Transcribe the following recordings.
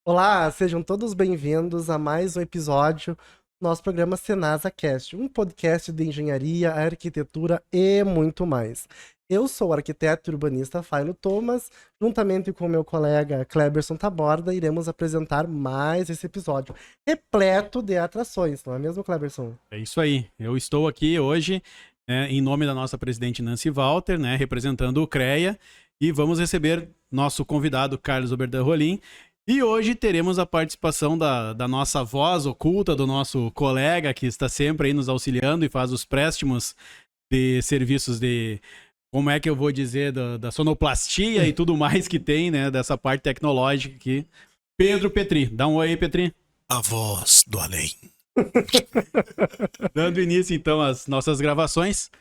Olá, sejam todos bem-vindos a mais um episódio do nosso programa Senasa Cast, um podcast de engenharia, arquitetura e muito mais. Eu sou o arquiteto e urbanista Failo Thomas, juntamente com meu colega Kleberson Taborda, iremos apresentar mais esse episódio, repleto de atrações, não é mesmo, Kleberson? É isso aí. Eu estou aqui hoje, em nome da nossa presidente Nancy Walter, né, representando o CREA, e vamos receber nosso convidado Carlos Oberdan Rolim. E hoje teremos a participação da nossa voz oculta, do nosso colega que está sempre aí nos auxiliando e faz os préstimos de serviços de, como é que eu vou dizer, da sonoplastia e tudo mais que tem, né, dessa parte tecnológica aqui. Pedro Petri. Dá um oi aí, Petri. A voz do além. Dando início, então, às nossas gravações.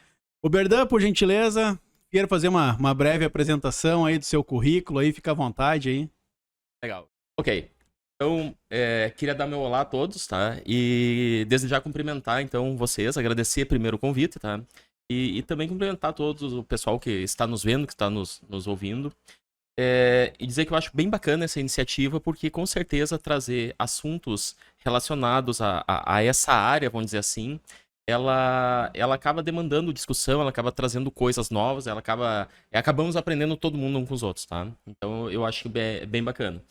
Oberdan, por gentileza, quero fazer uma breve apresentação aí do seu currículo aí, fica à vontade aí. Legal. Ok. Então, queria dar meu olá a todos, tá? E desejar cumprimentar, então, vocês, agradecer primeiro o convite, tá? E também cumprimentar todos o pessoal que está nos vendo, que está nos ouvindo. E dizer que eu acho bem bacana essa iniciativa, porque com certeza trazer assuntos relacionados a essa área, vamos dizer assim, ela acaba demandando discussão, ela acaba trazendo coisas novas, acabamos aprendendo todo mundo uns com os outros, tá? Então eu acho que é bem bacana.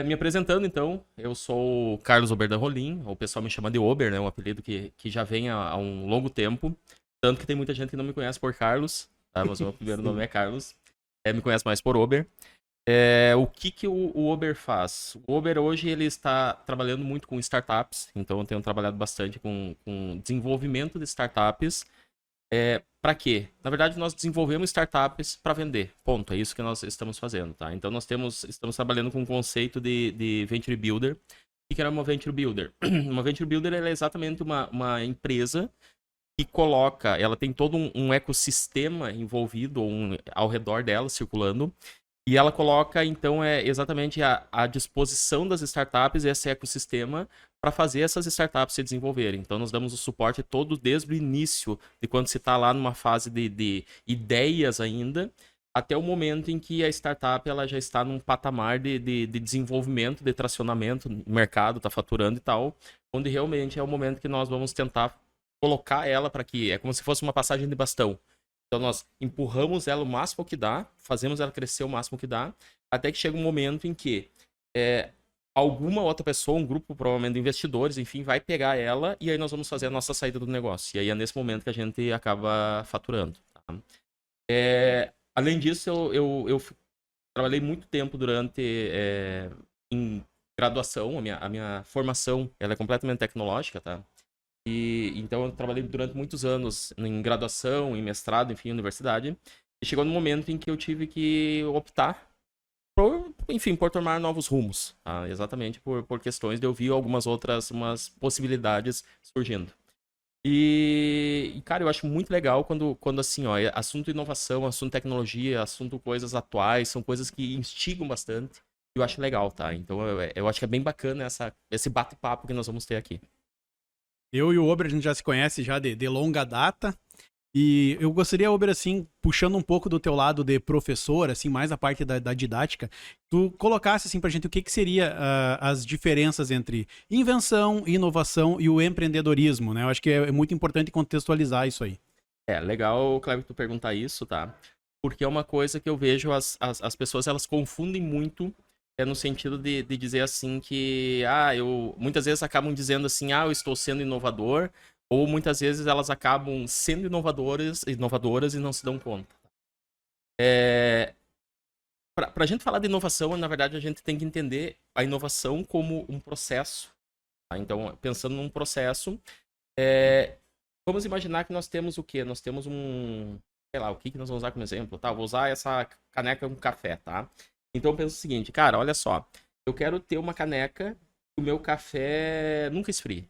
Me apresentando, então, eu sou o Carlos Oberdan Rolim, o pessoal me chama de Ober, né? Um apelido que já vem há um longo tempo. Tanto que tem muita gente que não me conhece por Carlos, tá? Mas o meu primeiro nome é Carlos. Me conhece mais por Ober. O que o Ober faz? O Ober hoje ele está trabalhando muito com startups, então eu tenho trabalhado bastante com desenvolvimento de startups. Para quê? Na verdade, nós desenvolvemos startups para vender. Ponto. É isso que nós estamos fazendo, tá? Então, estamos trabalhando com um conceito de Venture Builder. O que era uma Venture Builder? Uma Venture Builder ela é exatamente uma empresa que ela tem todo um ecossistema envolvido ao redor dela, circulando, e ela coloca, então, exatamente à disposição das startups esse ecossistema para fazer essas startups se desenvolverem. Então, nós damos o suporte todo desde o início, de quando se está lá numa fase de ideias ainda, até o momento em que a startup ela já está num patamar de desenvolvimento, de tracionamento, o mercado está faturando e tal, onde realmente é o momento que nós vamos tentar colocar ela para que é como se fosse uma passagem de bastão. Então nós empurramos ela o máximo que dá, fazemos ela crescer o máximo que dá, até que chega um momento em que alguma outra pessoa, um grupo provavelmente de investidores, enfim, vai pegar ela e aí nós vamos fazer a nossa saída do negócio. E aí é nesse momento que a gente acaba faturando. Tá? Além disso, eu trabalhei muito tempo em graduação, a minha formação ela é completamente tecnológica, tá? Então eu trabalhei durante muitos anos em graduação, em mestrado, enfim, universidade. E chegou no momento em que eu tive que optar por tomar novos rumos. Tá? Exatamente por questões de eu ver umas possibilidades surgindo. Cara, eu acho muito legal quando assim, ó, assunto inovação, assunto tecnologia, assunto coisas atuais, são coisas que instigam bastante. Eu acho legal, tá? Então eu acho que é bem bacana esse bate-papo que nós vamos ter aqui. Eu e o Ober, a gente já se conhece já de longa data. E eu gostaria, Ober, assim, puxando um pouco do teu lado de professor, assim, mais a parte da didática, tu colocasse, assim, pra gente o que seria as diferenças entre invenção, inovação e o empreendedorismo, né? Eu acho que é muito importante contextualizar isso aí. Legal, Cleber, tu perguntar isso, tá? Porque é uma coisa que eu vejo as pessoas, elas confundem muito, no sentido de dizer assim que, muitas vezes acabam dizendo assim, eu estou sendo inovador, ou muitas vezes elas acabam sendo inovadoras e não se dão conta. Pra gente falar de inovação, na verdade, a gente tem que entender a inovação como um processo. Tá? Então, pensando num processo, vamos imaginar que nós temos o quê? Nós temos sei lá, o que nós vamos usar como exemplo? Tá, vou usar essa caneca com café, tá? Então, eu penso o seguinte, cara, olha só. Eu quero ter uma caneca que o meu café nunca esfrie.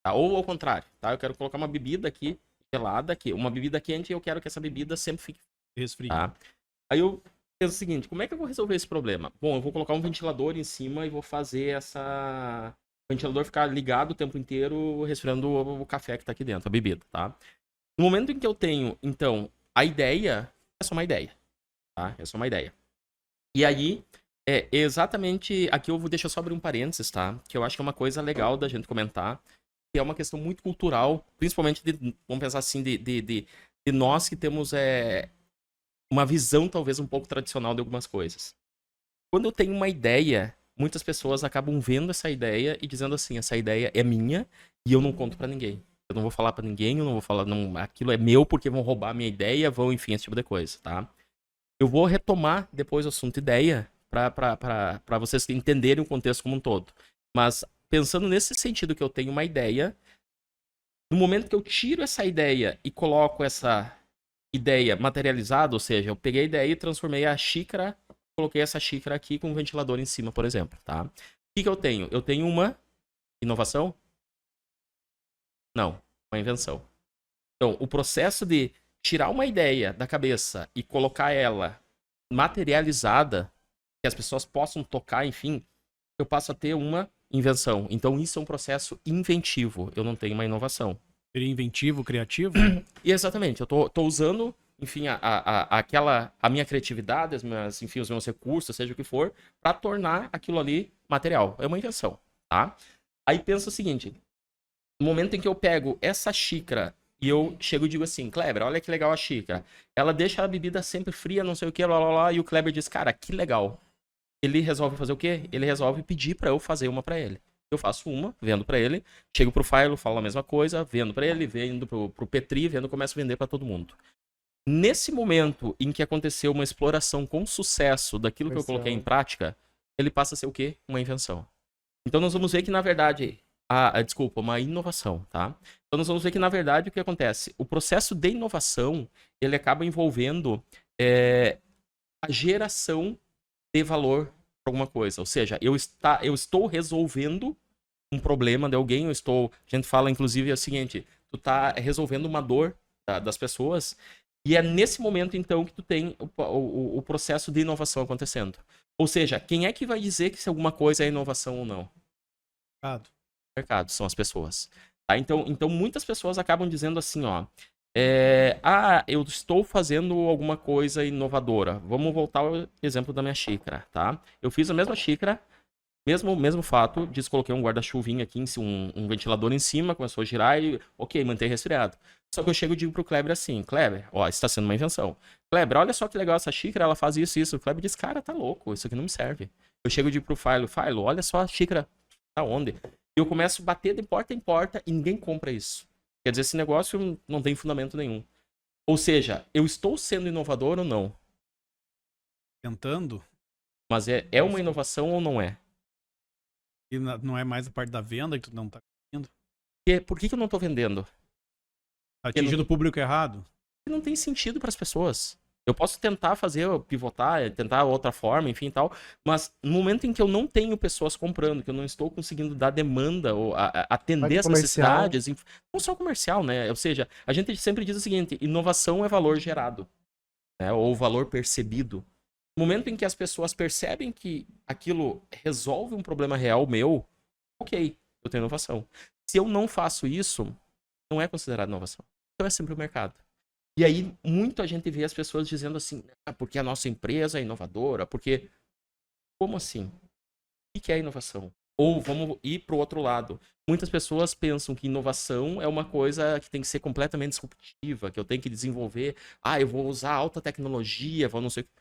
Tá? Ou ao contrário, tá? Eu quero colocar uma bebida aqui, gelada aqui, uma bebida quente e eu quero que essa bebida sempre fique Resfrio. tá? Aí eu penso o seguinte, como é que eu vou resolver esse problema? Bom, eu vou colocar um ventilador em cima e vou fazer o ventilador ficar ligado o tempo inteiro, resfriando o café que tá aqui dentro, a bebida, tá? No momento em que eu tenho, então, a ideia, é só uma ideia, tá? É só uma ideia. E aí, É exatamente. Aqui eu vou deixar só abrir um parênteses, tá? Que eu acho que é uma coisa legal da gente comentar. Que é uma questão muito cultural, principalmente vamos pensar assim, de nós que temos uma visão talvez um pouco tradicional de algumas coisas. Quando eu tenho uma ideia, muitas pessoas acabam vendo essa ideia e dizendo assim, essa ideia é minha e eu não conto pra ninguém. Eu não vou falar pra ninguém, eu não vou falar, não, aquilo é meu porque vão roubar a minha ideia, vão, enfim, esse tipo de coisa, tá? Eu vou retomar depois o assunto ideia pra vocês entenderem o contexto como um todo. Mas pensando nesse sentido que eu tenho uma ideia, no momento que eu tiro essa ideia e coloco essa ideia materializada, ou seja, eu peguei a ideia e transformei a xícara, coloquei essa xícara aqui com um ventilador em cima, por exemplo, tá? O que eu tenho? Eu tenho uma inovação? Não, uma invenção. Então, o processo de tirar uma ideia da cabeça e colocar ela materializada, que as pessoas possam tocar, enfim, eu passo a ter uma invenção. Então, isso é um processo inventivo, eu não tenho uma inovação. Seria inventivo, criativo? E exatamente, eu tô usando, enfim, a minha criatividade, enfim, os meus recursos, seja o que for, para tornar aquilo ali material. É uma invenção, tá? Aí pensa o seguinte, no momento em que eu pego essa xícara e eu chego e digo assim, Kleber, olha que legal a xícara. Ela deixa a bebida sempre fria, não sei o que, lá, lá, lá, e o Kleber diz, cara, que legal. Ele resolve fazer o quê? Ele resolve pedir para eu fazer uma para ele. Eu faço uma, vendo para ele, chego pro Philo, falo a mesma coisa, vendo para ele, vendo pro Petri, vendo, começo a vender para todo mundo. Nesse momento em que aconteceu uma exploração com sucesso daquilo que eu coloquei em prática, ele passa a ser o quê? Uma invenção. Então nós vamos ver que, na verdade, desculpa, uma inovação, tá? Então nós vamos ver que, na verdade, o que acontece? O processo de inovação, ele acaba envolvendo a geração de valor para alguma coisa. Ou seja, eu estou resolvendo um problema de alguém, a gente fala, inclusive, é o seguinte, tu tá resolvendo uma dor das pessoas, e é nesse momento, então, que tu tem o processo de inovação acontecendo. Ou seja, quem é que vai dizer que se alguma coisa é inovação ou não? Mercado, são as pessoas. Tá? Então, muitas pessoas acabam dizendo assim, ó, eu estou fazendo alguma coisa inovadora. Vamos voltar ao exemplo da minha xícara, tá? Eu fiz a mesma xícara, mesmo fato, coloquei um guarda-chuvinho aqui, um ventilador em cima, começou a girar e, ok, mantém resfriado. Só que eu chego e digo pro Kleber assim, Kleber, ó, isso está sendo uma invenção. Kleber, olha só que legal essa xícara, ela faz isso e isso. O Kleber diz, cara, tá louco, isso aqui não me serve. Eu chego e digo pro Philo, olha só a xícara, tá onde? E eu começo a bater de porta em porta e ninguém compra isso. Quer dizer, esse negócio não tem fundamento nenhum. Ou seja, eu estou sendo inovador ou não? Tentando. Mas é uma inovação ou não é? E não é mais a parte da venda que tu não tá conseguindo? Por que eu não estou vendendo? Atingindo o público errado? Não tem sentido para as pessoas. Eu posso tentar pivotar, tentar outra forma, enfim e tal, mas no momento em que eu não tenho pessoas comprando, que eu não estou conseguindo dar demanda ou atender as necessidades, não só comercial, né? Ou seja, a gente sempre diz o seguinte, inovação é valor gerado, né? Ou valor percebido. No momento em que as pessoas percebem que aquilo resolve um problema real meu, ok, eu tenho inovação. Se eu não faço isso, não é considerado inovação. Então é sempre o mercado. E aí, muita gente vê as pessoas dizendo assim, porque a nossa empresa é inovadora, porque... Como assim? O que é inovação? Ou vamos ir para o outro lado. Muitas pessoas pensam que inovação é uma coisa que tem que ser completamente disruptiva, que eu tenho que desenvolver. Eu vou usar alta tecnologia, vou não sei o que.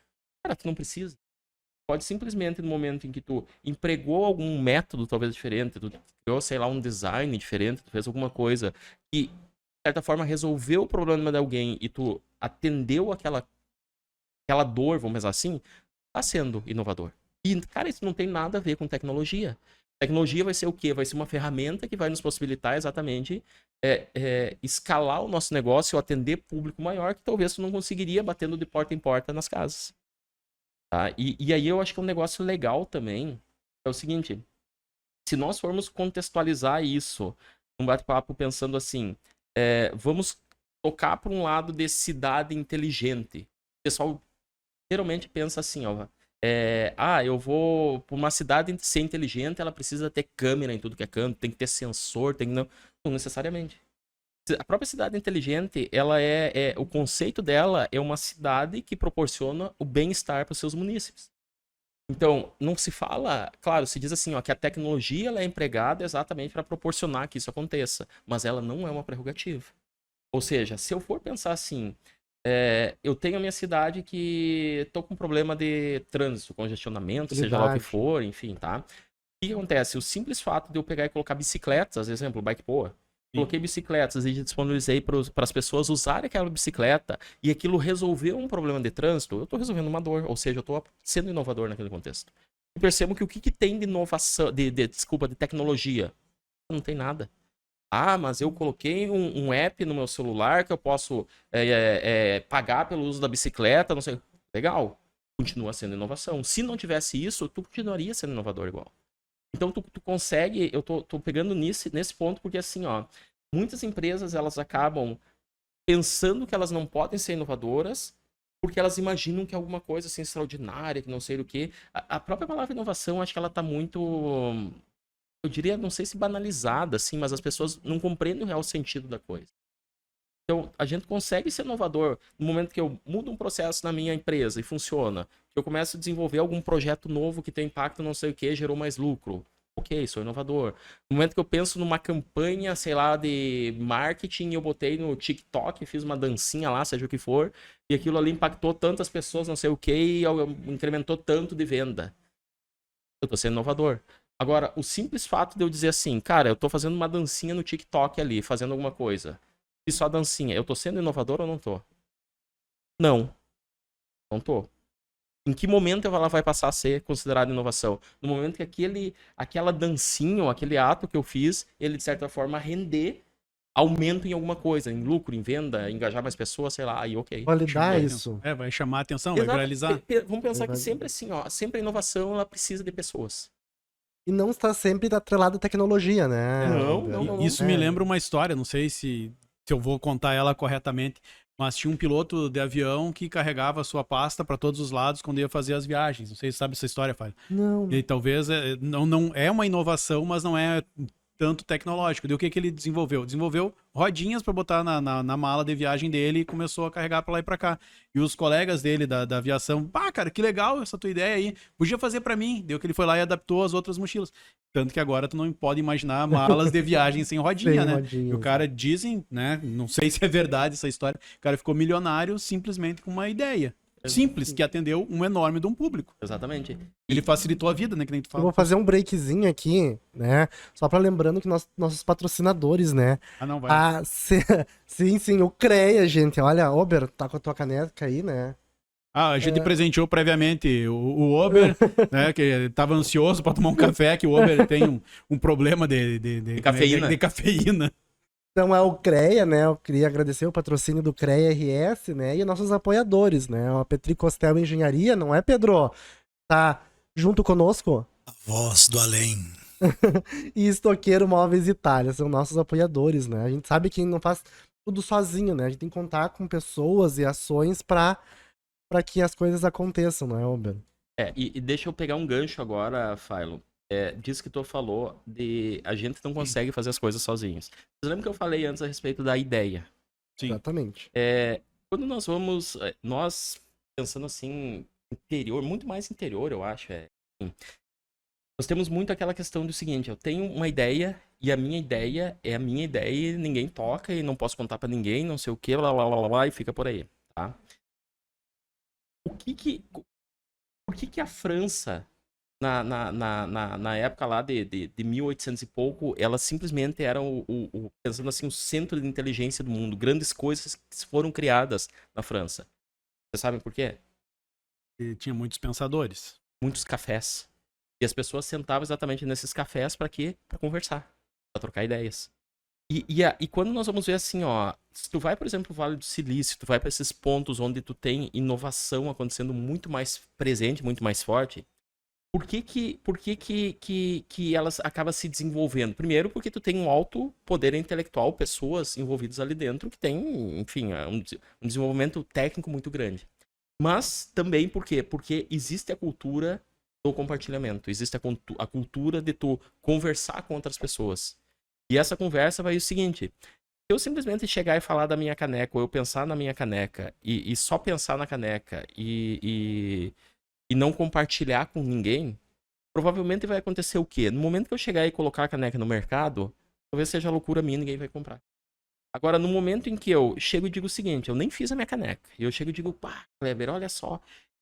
Cara, tu não precisa. Pode simplesmente, no momento em que tu empregou algum método talvez diferente, tu criou, sei lá, um design diferente, tu fez alguma coisa que, de certa forma, resolveu o problema de alguém e tu atendeu aquela dor, vamos pensar assim, tá sendo inovador. E, cara, isso não tem nada a ver com tecnologia. Tecnologia vai ser o quê? Vai ser uma ferramenta que vai nos possibilitar exatamente escalar o nosso negócio ou atender público maior que talvez tu não conseguiria batendo de porta em porta nas casas. Tá? E aí eu acho que é um negócio legal também. É o seguinte, se nós formos contextualizar isso, um bate-papo pensando assim, vamos tocar para um lado de cidade inteligente. O pessoal geralmente pensa assim, ó, eu vou para uma cidade ser inteligente, ela precisa ter câmera em tudo que é canto, tem que ter sensor, não necessariamente. A própria cidade inteligente, ela o conceito dela é uma cidade que proporciona o bem-estar para os seus munícipes. Então, não se fala, claro, se diz assim, ó, que a tecnologia ela é empregada exatamente para proporcionar que isso aconteça, mas ela não é uma prerrogativa. Ou seja, se eu for pensar assim, eu tenho a minha cidade que estou com problema de trânsito, congestionamento, seja lá o que for, enfim, tá? O que acontece? O simples fato de eu pegar e colocar bicicletas, exemplo, bike poa, coloquei bicicletas e disponibilizei para as pessoas usarem aquela bicicleta e aquilo resolveu um problema de trânsito, eu estou resolvendo uma dor, ou seja, eu estou sendo inovador naquele contexto. E percebo que o que tem de inovação, desculpa, de tecnologia? Não tem nada. Ah, mas eu coloquei um app no meu celular que eu posso pagar pelo uso da bicicleta, não sei. Legal, continua sendo inovação. Se não tivesse isso, tu continuaria sendo inovador igual. Então tu consegue, eu tô pegando nesse ponto porque assim, ó, muitas empresas elas acabam pensando que elas não podem ser inovadoras porque elas imaginam que é alguma coisa assim extraordinária, que não sei o quê. A própria palavra inovação, acho que ela tá muito, eu diria, não sei se banalizada, assim, mas as pessoas não compreendem o real sentido da coisa. Então, a gente consegue ser inovador no momento que eu mudo um processo na minha empresa e funciona, que eu começo a desenvolver algum projeto novo que tem impacto não sei o que, gerou mais lucro. Ok, sou inovador. No momento que eu penso numa campanha, sei lá, de marketing, eu botei no TikTok, fiz uma dancinha lá, seja o que for, e aquilo ali impactou tantas pessoas, não sei o que, e incrementou tanto de venda. Eu tô sendo inovador. Agora, o simples fato de eu dizer assim, cara, eu tô fazendo uma dancinha no TikTok ali, fazendo alguma coisa. E só dancinha, eu tô sendo inovador ou não tô? Não, não tô. Em que momento ela vai passar a ser considerada inovação? No momento que aquela dancinha, ou aquele ato que eu fiz, ele de certa forma render aumento em alguma coisa, em lucro, em venda, engajar mais pessoas, sei lá, aí ok. Validar isso. Vai chamar a atenção, vai viralizar. Vamos pensar que sempre assim, ó, sempre a inovação ela precisa de pessoas. E não está sempre atrelado à tecnologia, né? Não. Isso me lembra uma história, não sei se eu vou contar ela corretamente, mas tinha um piloto de avião que carregava a sua pasta para todos os lados quando ia fazer as viagens. Não sei se sabe essa história, Fábio. Não. E talvez não é uma inovação, mas não é tanto tecnológico. E o que ele desenvolveu? Desenvolveu rodinhas para botar na mala de viagem dele e começou a carregar para lá e para cá. E os colegas dele da aviação, pá, cara, que legal essa tua ideia aí. Podia fazer para mim. Deu que ele foi lá e adaptou as outras mochilas. Tanto que agora tu não pode imaginar malas de viagem sem rodinha, né? E o cara dizem, né? Não sei se é verdade essa história. O cara ficou milionário simplesmente com uma ideia. Simples, que atendeu um enorme de um público. Exatamente. Ele facilitou a vida, né? Que nem tu fala. Eu vou fazer um breakzinho aqui, né? Só pra lembrando que nossos patrocinadores, né? Ah, não, vai. Sim, o CREA, gente. Olha, Ober, tá com a tua caneca aí, né? Ah, a gente presenteou previamente o Ober, né? Que tava ansioso pra tomar um café, que o Ober tem um problema de cafeína. De cafeína. Então é o CREA, né? Eu queria agradecer o patrocínio do CREA RS, né? E nossos apoiadores, né? A Petri Costel Engenharia, não é, Pedro? Tá junto conosco? A voz do além. E Estoqueiro Móveis Itália, são nossos apoiadores, né? A gente sabe que não faz tudo sozinho, né? A gente tem que contar com pessoas e ações pra que as coisas aconteçam, não é, Ober? E deixa eu pegar um gancho agora, Philo. Disso que tu falou, de a gente não consegue fazer as coisas sozinhos. Você lembra que eu falei antes a respeito da ideia? Sim. Exatamente. Quando nós pensando assim, interior, muito mais interior, eu acho, nós temos muito aquela questão do seguinte, eu tenho uma ideia e a minha ideia é a minha ideia e ninguém toca e não posso contar pra ninguém, não sei o que, blá, blá, blá, blá, e fica por aí, tá? Por que a França, na época lá de 1800 e pouco, ela simplesmente era pensando assim, o centro de inteligência do mundo. Grandes coisas que foram criadas na França. Vocês sabem por quê? E tinha muitos pensadores. Muitos cafés. E as pessoas sentavam exatamente nesses cafés para quê? Para conversar, para trocar ideias. E quando nós vamos ver assim, ó, se tu vai, por exemplo, pro Vale do Silício, tu vai para esses pontos onde tu tem inovação acontecendo muito mais presente, muito mais forte, por que elas acabam se desenvolvendo? Primeiro, porque tu tem um alto poder intelectual, pessoas envolvidas ali dentro que tem, enfim, um desenvolvimento técnico muito grande. Mas também por quê? Porque existe a cultura do compartilhamento, existe a cultura de tu conversar com outras pessoas. E essa conversa vai o seguinte, se eu simplesmente chegar e falar da minha caneca, ou eu pensar na minha caneca, e só pensar na caneca, e e não compartilhar com ninguém, provavelmente vai acontecer o quê? No momento que eu chegar e colocar a caneca no mercado, talvez seja loucura minha e ninguém vai comprar. Agora, no momento em que eu chego e digo o seguinte, eu nem fiz a minha caneca, e eu chego e digo, pá, Kleber, olha só,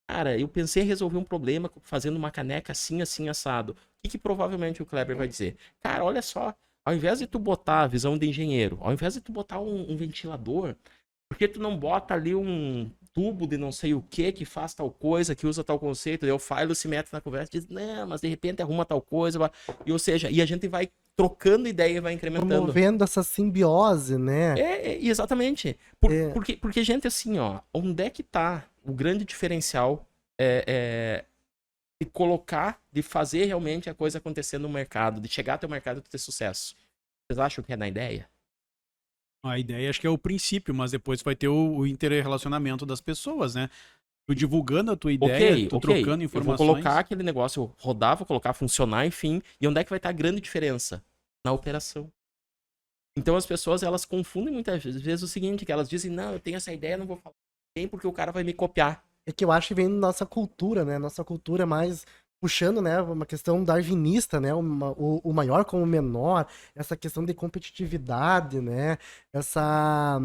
cara, eu pensei em resolver um problema fazendo uma caneca assim, assim, assado. O que provavelmente o Kleber vai dizer? Cara, olha só, ao invés de tu botar a visão de engenheiro, ao invés de tu botar um ventilador, por que tu não bota ali um tubo de não sei o que faz tal coisa, que usa tal conceito? Daí o Philo se mete na conversa e diz, não, mas de repente arruma tal coisa. E, ou seja, e a gente vai trocando ideia e vai incrementando. Promovendo essa simbiose, né? Exatamente. Porque, gente, assim, ó, onde é que tá o grande diferencial de colocar, de fazer realmente a coisa acontecer no mercado, de chegar até o mercado e ter sucesso? Vocês acham que é na ideia? A ideia acho que é o princípio, mas depois vai ter o interrelacionamento das pessoas, né? Tu divulgando a tua ideia, tu trocando informações. Eu vou colocar aquele negócio rodar, vou colocar funcionar, enfim. E onde é que vai estar a grande diferença? Na operação. Então as pessoas, elas confundem muitas vezes o seguinte, que elas dizem, não, eu tenho essa ideia, não vou falar com ninguém porque o cara vai me copiar. É que eu acho que vem da nossa cultura, né? Nossa cultura é mais puxando, né, uma questão darwinista, né, o maior como o menor, essa questão de competitividade, né, essa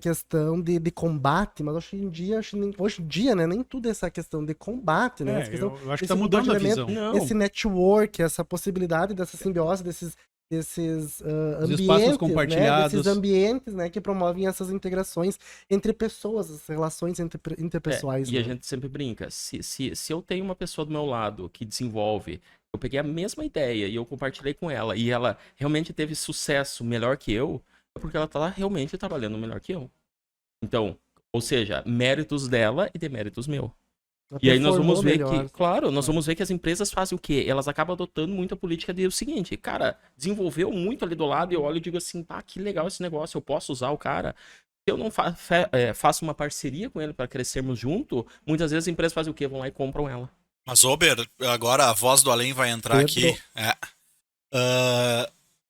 questão de combate, mas hoje em dia, né, nem tudo é essa questão de combate, né, essa questão, eu acho que tá mudando a visão. esse network, essa possibilidade dessa simbiose, desses ambientes, compartilhados. né, desses ambientes, né, que promovem essas integrações entre pessoas, as relações interpessoais. E a gente sempre brinca, se eu tenho uma pessoa do meu lado que desenvolve, eu peguei a mesma ideia e eu compartilhei com ela, e ela realmente teve sucesso melhor que eu, é porque ela tá realmente trabalhando melhor que eu. Então, ou seja, méritos dela e deméritos meu. E aí nós vamos ver que, claro, nós vamos ver que as empresas fazem o quê? Elas acabam adotando muito a política de o seguinte, cara, desenvolveu muito ali do lado e eu olho e digo assim, pá, que legal esse negócio, eu posso usar o cara. Se eu não faço uma parceria com ele para crescermos junto, muitas vezes as empresas fazem o quê? Vão lá e compram ela. Mas, Ober, agora a voz do além vai entrar aqui.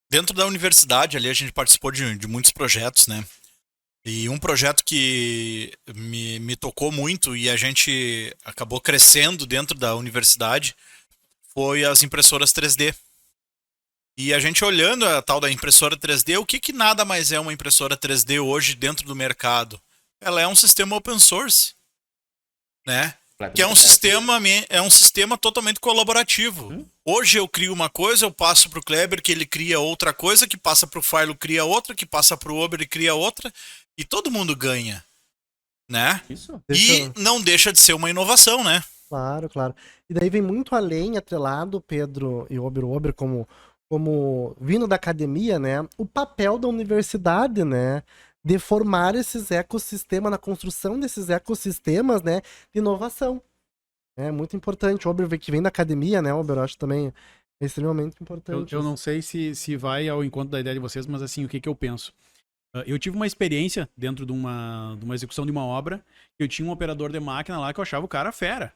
Dentro da universidade ali a gente participou de muitos projetos, né? E um projeto que me tocou muito e a gente acabou crescendo dentro da universidade foi as impressoras 3D. E a gente olhando a tal da impressora 3D, o que nada mais é uma impressora 3D hoje dentro do mercado? Ela é um sistema open source, né? Que é um sistema totalmente colaborativo. Hoje eu crio uma coisa, eu passo para o Kleber, que ele cria outra coisa, que passa para o Philo, cria outra, que passa para o Ober e cria outra. E todo mundo ganha, né? Isso. E não deixa de ser uma inovação, né? Claro, claro. E daí vem muito além, atrelado, Pedro e Ober como vindo da academia, né? O papel da universidade, né? De formar esses ecossistemas, na construção desses ecossistemas, né? De inovação. É muito importante. O Ober que vem da academia, né? O Ober, eu acho também é extremamente importante. Eu não sei se vai ao encontro da ideia de vocês, mas assim, o que eu penso? Eu tive uma experiência dentro de uma execução de uma obra, que eu tinha um operador de máquina lá que eu achava o cara fera.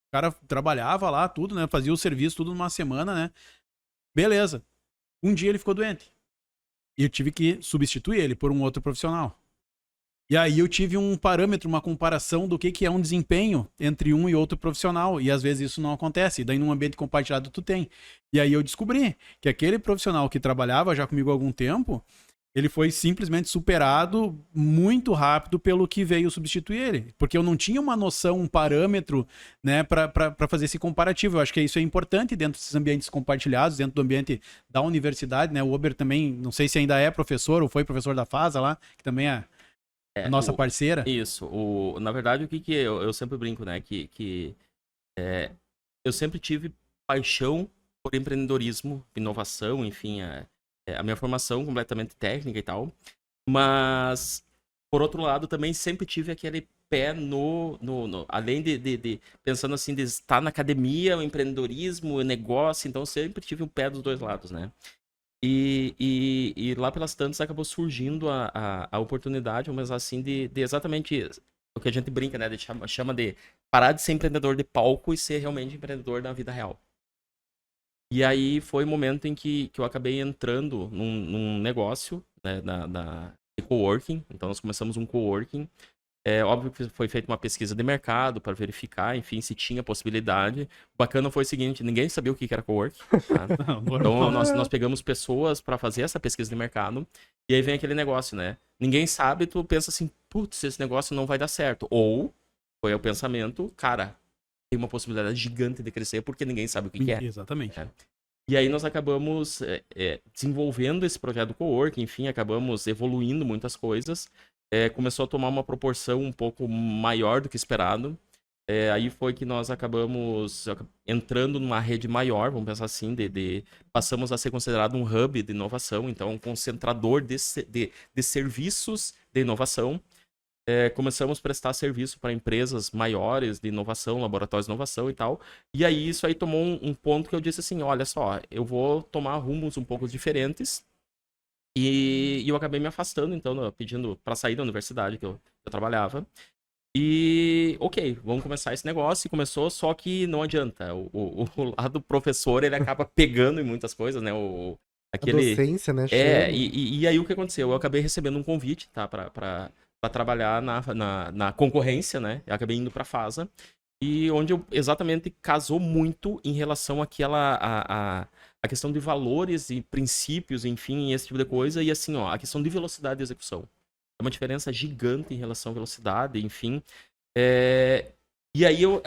O cara trabalhava lá, tudo, né? Fazia o serviço tudo numa semana, né? Beleza. Um dia ele ficou doente. E eu tive que substituir ele por um outro profissional. E aí eu tive um parâmetro, uma comparação do que é um desempenho entre um e outro profissional. E às vezes isso não acontece. E daí num ambiente compartilhado tu tem. E aí eu descobri que aquele profissional que trabalhava já comigo há algum tempo, ele foi simplesmente superado muito rápido pelo que veio substituir ele. Porque eu não tinha uma noção, um parâmetro, né, para fazer esse comparativo. Eu acho que isso é importante dentro desses ambientes compartilhados, dentro do ambiente da universidade, né? O Ober também, não sei se ainda é professor ou foi professor da FASA lá, que também é a nossa parceira. Isso. Na verdade, o que eu sempre brinco, né? Eu sempre tive paixão por empreendedorismo, inovação, enfim, a minha formação completamente técnica e tal, mas por outro lado também sempre tive aquele pé além de pensando assim, de estar na academia, o empreendedorismo, o negócio, então sempre tive um pé dos dois lados, né? E lá pelas tantas acabou surgindo a oportunidade, mas assim, de exatamente o que a gente brinca, né? Chama de parar de ser empreendedor de palco e ser realmente empreendedor na vida real. E aí foi o momento em que eu acabei entrando num negócio, né, de coworking. Então nós começamos um coworking É óbvio que foi feita uma pesquisa de mercado para verificar, enfim, se tinha possibilidade. O bacana foi o seguinte, ninguém sabia o que era coworking, tá? Então, nós pegamos pessoas para fazer essa pesquisa de mercado, e aí vem aquele negócio, né? Ninguém sabe, tu pensa assim, putz, esse negócio não vai dar certo. Ou, foi o pensamento, cara, tem uma possibilidade gigante de crescer porque ninguém sabe o que é. Exatamente. E aí nós acabamos desenvolvendo esse projeto do coworking, enfim, acabamos evoluindo muitas coisas. Começou a tomar uma proporção um pouco maior do que esperado. Aí foi que nós acabamos entrando numa rede maior, vamos pensar assim, passamos a ser considerado um hub de inovação, então um concentrador de serviços de inovação. Começamos a prestar serviço para empresas maiores de inovação, laboratórios de inovação e tal. E aí isso aí tomou um ponto que eu disse assim, olha só, eu vou tomar rumos um pouco diferentes. E eu acabei me afastando, então, pedindo para sair da universidade que eu trabalhava. E, ok, vamos começar esse negócio. E começou, só que não adianta. O lado professor, ele acaba pegando em muitas coisas, né? A docência, né? E aí o que aconteceu? Eu acabei recebendo um convite, tá? Pra trabalhar na concorrência, né? Eu acabei indo pra FASA. E onde eu exatamente casou muito em relação àquela... A questão de valores e princípios, enfim, esse tipo de coisa. E assim, ó, a questão de velocidade de execução. É uma diferença gigante em relação à velocidade, enfim. E aí eu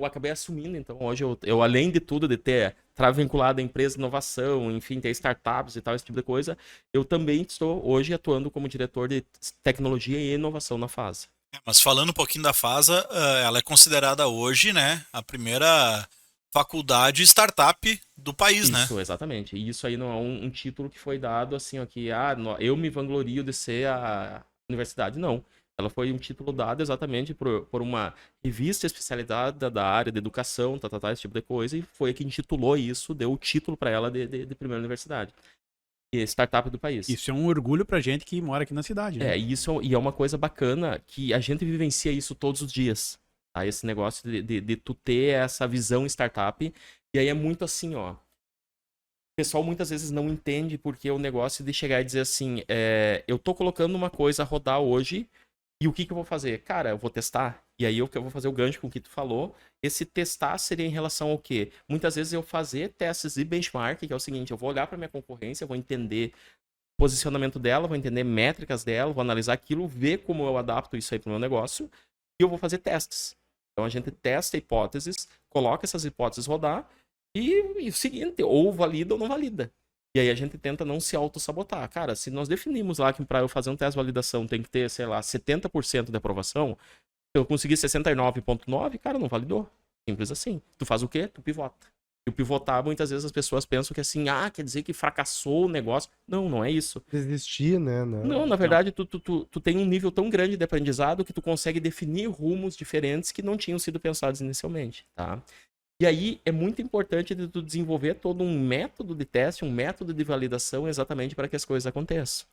acabei assumindo, então hoje eu além de tudo, de estar vinculado a empresas de inovação, enfim, ter startups e tal, esse tipo de coisa, eu também estou hoje atuando como diretor de tecnologia e inovação na FASA. Mas falando um pouquinho da FASA, ela é considerada hoje, né, a primeira faculdade startup do país, né? Isso, exatamente. E isso aí não é um título que foi dado assim, ó, que eu me vanglorio de ser a universidade. Não. Ela foi um título dado exatamente por uma revista especializada da área de educação, esse tipo de coisa, e foi quem intitulou isso, deu o título para ela de primeira universidade. E startup do país. Isso é um orgulho pra gente que mora aqui na cidade, né? E é uma coisa bacana que a gente vivencia isso todos os dias. Tá? Esse negócio de tu ter essa visão startup. E aí é muito assim, ó. O pessoal muitas vezes não entende porque o negócio de chegar e dizer assim, eu tô colocando uma coisa a rodar hoje, e o que eu vou fazer? Cara, eu vou testar. E aí eu vou fazer o gancho com o que tu falou. Esse testar seria em relação ao quê? Muitas vezes eu fazer testes de benchmark, que é o seguinte, eu vou olhar para minha concorrência, vou entender o posicionamento dela, vou entender métricas dela, vou analisar aquilo, ver como eu adapto isso aí pro meu negócio, e eu vou fazer testes. Então a gente testa hipóteses, coloca essas hipóteses rodar, e o seguinte, ou valida ou não valida. E aí a gente tenta não se auto-sabotar. Cara, se nós definimos lá que para eu fazer um teste de validação tem que ter, sei lá, 70% de aprovação, se eu conseguir 69,9%, cara, não validou. Simples assim. Tu faz o quê? Tu pivota. E o pivotar, muitas vezes as pessoas pensam que assim, quer dizer que fracassou o negócio. Não, não é isso. Desistir, né? Não, na verdade, tu tem um nível tão grande de aprendizado que tu consegue definir rumos diferentes que não tinham sido pensados inicialmente, tá? E aí é muito importante de tu desenvolver todo um método de teste, um método de validação exatamente para que as coisas aconteçam.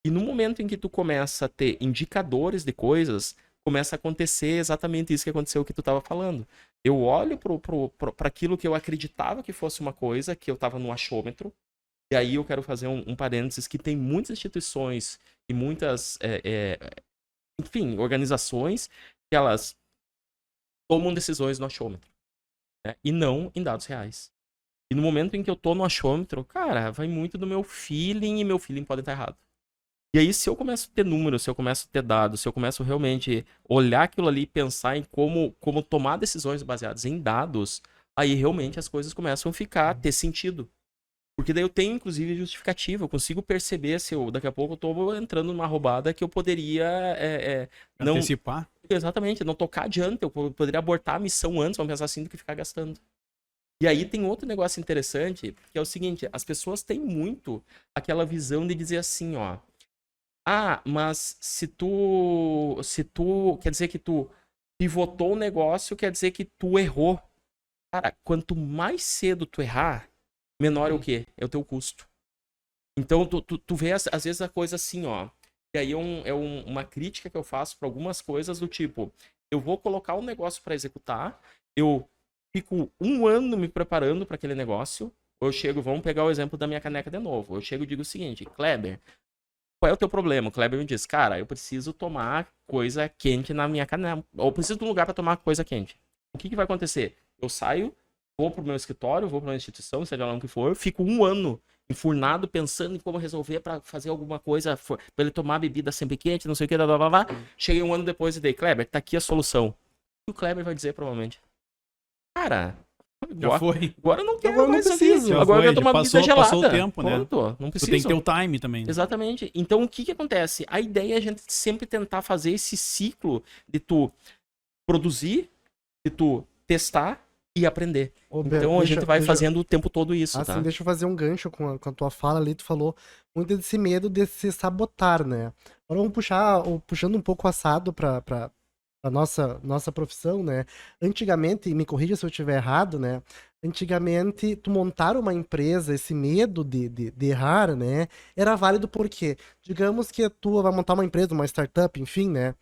E no momento em que tu começa a ter indicadores de coisas, começa a acontecer exatamente isso que aconteceu que tu estava falando. Eu olho para aquilo que eu acreditava que fosse uma coisa, que eu estava no achômetro, e aí eu quero fazer um parênteses que tem muitas instituições e muitas, enfim, organizações que elas tomam decisões no achômetro. Né? E não em dados reais. E no momento em que eu tô no achômetro, cara, vai muito do meu feeling e meu feeling pode estar errado. E aí, se eu começo a ter números, se eu começo a ter dados, se eu começo realmente olhar aquilo ali e pensar em como tomar decisões baseadas em dados, aí realmente as coisas começam a ter sentido. Porque daí eu tenho, inclusive, justificativa. Eu consigo perceber se daqui a pouco eu tô entrando numa roubada que eu poderia não antecipar. Exatamente, não tocar adiante. Eu poderia abortar a missão antes, vamos pensar assim, do que ficar gastando. E aí tem outro negócio interessante, que é o seguinte, as pessoas têm muito aquela visão de dizer assim, ó, mas se tu quer dizer que tu pivotou o negócio, quer dizer que tu errou. Cara, quanto mais cedo tu errar, menor é o quê? É o teu custo. Então, tu vê, às vezes, a coisa assim, ó. E aí uma crítica que eu faço para algumas coisas do tipo, eu vou colocar um negócio para executar, eu fico 1 ano me preparando para aquele negócio, eu chego, vamos pegar o exemplo da minha caneca de novo, eu chego e digo o seguinte, Kleber, qual é o teu problema? O Kleber me disse, cara, eu preciso tomar coisa quente na minha canela. Ou preciso de um lugar para tomar coisa quente. O que vai acontecer? Eu saio, vou pro meu escritório, vou pra uma instituição, seja lá o que for, fico 1 ano enfurnado pensando em como resolver para fazer alguma coisa, para ele tomar bebida sempre quente, não sei o que, blá, blá, blá. Cheguei 1 ano depois e dei, Kleber, tá aqui a solução. O Kleber vai dizer provavelmente, cara, agora eu não quero mais preciso. Agora eu quero tomar bebida gelada. Passou o tempo, né? Ponto, não preciso. Tu tem que ter o time também. Né? Exatamente. Então, o que acontece? A ideia é a gente sempre tentar fazer esse ciclo de tu produzir, de tu testar e aprender. Então, a gente vai fazendo o tempo todo isso, assim, tá? Deixa eu fazer um gancho com a tua fala ali. Tu falou muito desse medo de se sabotar, né? Agora vamos puxando um pouco o assado pra nossa profissão, né? Antigamente, e me corrija se eu estiver errado, né? Antigamente, tu montar uma empresa, esse medo de errar, né? Era válido porque, digamos que tu vai montar uma empresa, uma startup, enfim, né?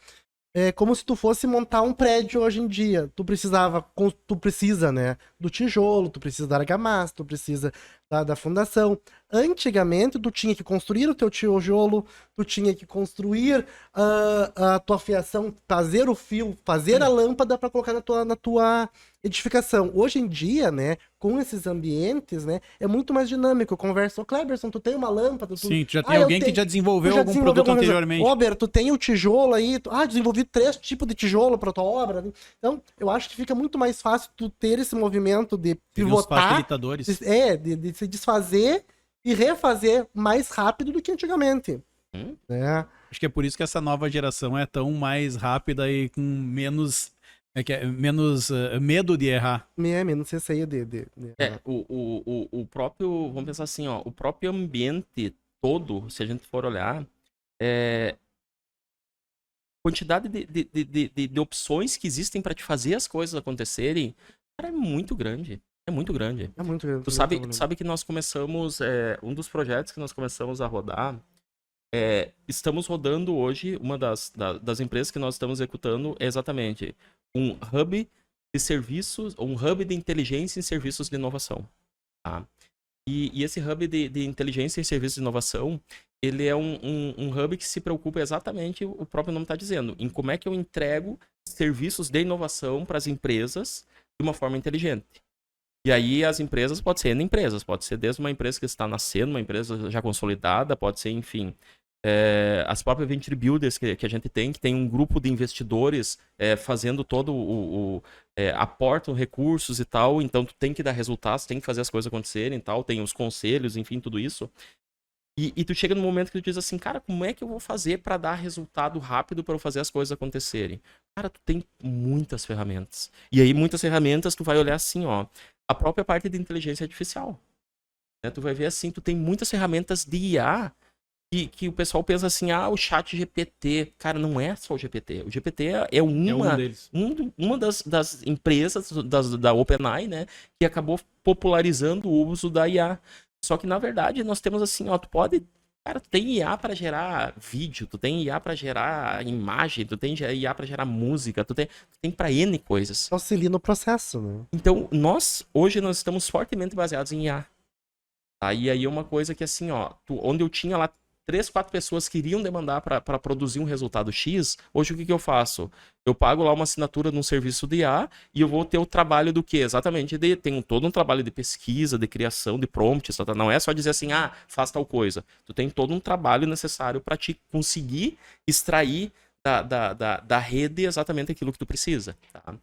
É como se tu fosse montar um prédio hoje em dia. Tu precisa, né? Do tijolo, tu precisa da argamassa, tu precisa da fundação. Antigamente, tu tinha que construir o teu tijolo, tu tinha que construir a tua fiação, fazer o fio, fazer a lâmpada para colocar na tua edificação. Hoje em dia, né, com esses ambientes, né, é muito mais dinâmico. Eu converso, Kleberson, tu tem uma lâmpada? Sim, tu já tem alguém que já desenvolveu algum produto anteriormente. Robert, tu tem o tijolo aí, desenvolvi 3 tipos de tijolo para tua obra. Então, eu acho que fica muito mais fácil tu ter esse movimento de pivotar, os facilitadores. de se desfazer e refazer mais rápido do que antigamente. Acho que é por isso que essa nova geração é tão mais rápida e com menos medo de errar. Menos receio de o próprio, vamos pensar assim, ó, o próprio ambiente todo, se a gente for olhar, quantidade de opções que existem para te fazer as coisas acontecerem, cara, é muito grande. É muito grande. É muito grande. Tu sabe que nós começamos, um dos projetos que nós começamos a rodar, estamos rodando hoje, uma das empresas que nós estamos executando é exatamente um hub de serviços, um hub de inteligência em serviços de inovação. Tá? E esse hub de inteligência em serviços de inovação, ele é um hub que se preocupa exatamente, o próprio nome está dizendo, em como é que eu entrego serviços de inovação para as empresas de uma forma inteligente. E aí as empresas, pode ser empresas, pode ser desde uma empresa que está nascendo, uma empresa já consolidada, pode ser, enfim, as próprias venture builders que a gente tem, que tem um grupo de investidores fazendo todo aportam recursos e tal, então tu tem que dar resultados, tem que fazer as coisas acontecerem e tal, tem os conselhos, enfim, tudo isso. E tu chega no momento que tu diz assim, cara, como é que eu vou fazer para dar resultado rápido para eu fazer as coisas acontecerem? Cara, tu tem muitas ferramentas. E aí, muitas ferramentas, tu vai olhar assim, ó, a própria parte de inteligência artificial. Né? Tu vai ver assim, tu tem muitas ferramentas de IA que o pessoal pensa assim, o chat GPT. Cara, não é só o GPT. O GPT é uma das empresas da OpenAI, né, que acabou popularizando o uso da IA. Só que, na verdade, nós temos assim, ó, tu tem IA para gerar vídeo, tu tem IA para gerar imagem, tu tem IA para gerar música, tu tem para N coisas. Auxilia no processo, né? Então, hoje nós estamos fortemente baseados em IA. Tá? E aí é uma coisa que assim, ó, onde eu tinha lá 3, 4 pessoas que iriam demandar para produzir um resultado X, hoje o que eu faço? Eu pago lá uma assinatura num serviço de IA e eu vou ter o trabalho do quê? Exatamente, tem todo um trabalho de pesquisa, de criação, de prompts, não é só dizer assim, faz tal coisa. Tu tem todo um trabalho necessário para te conseguir extrair da rede exatamente aquilo que tu precisa, tá?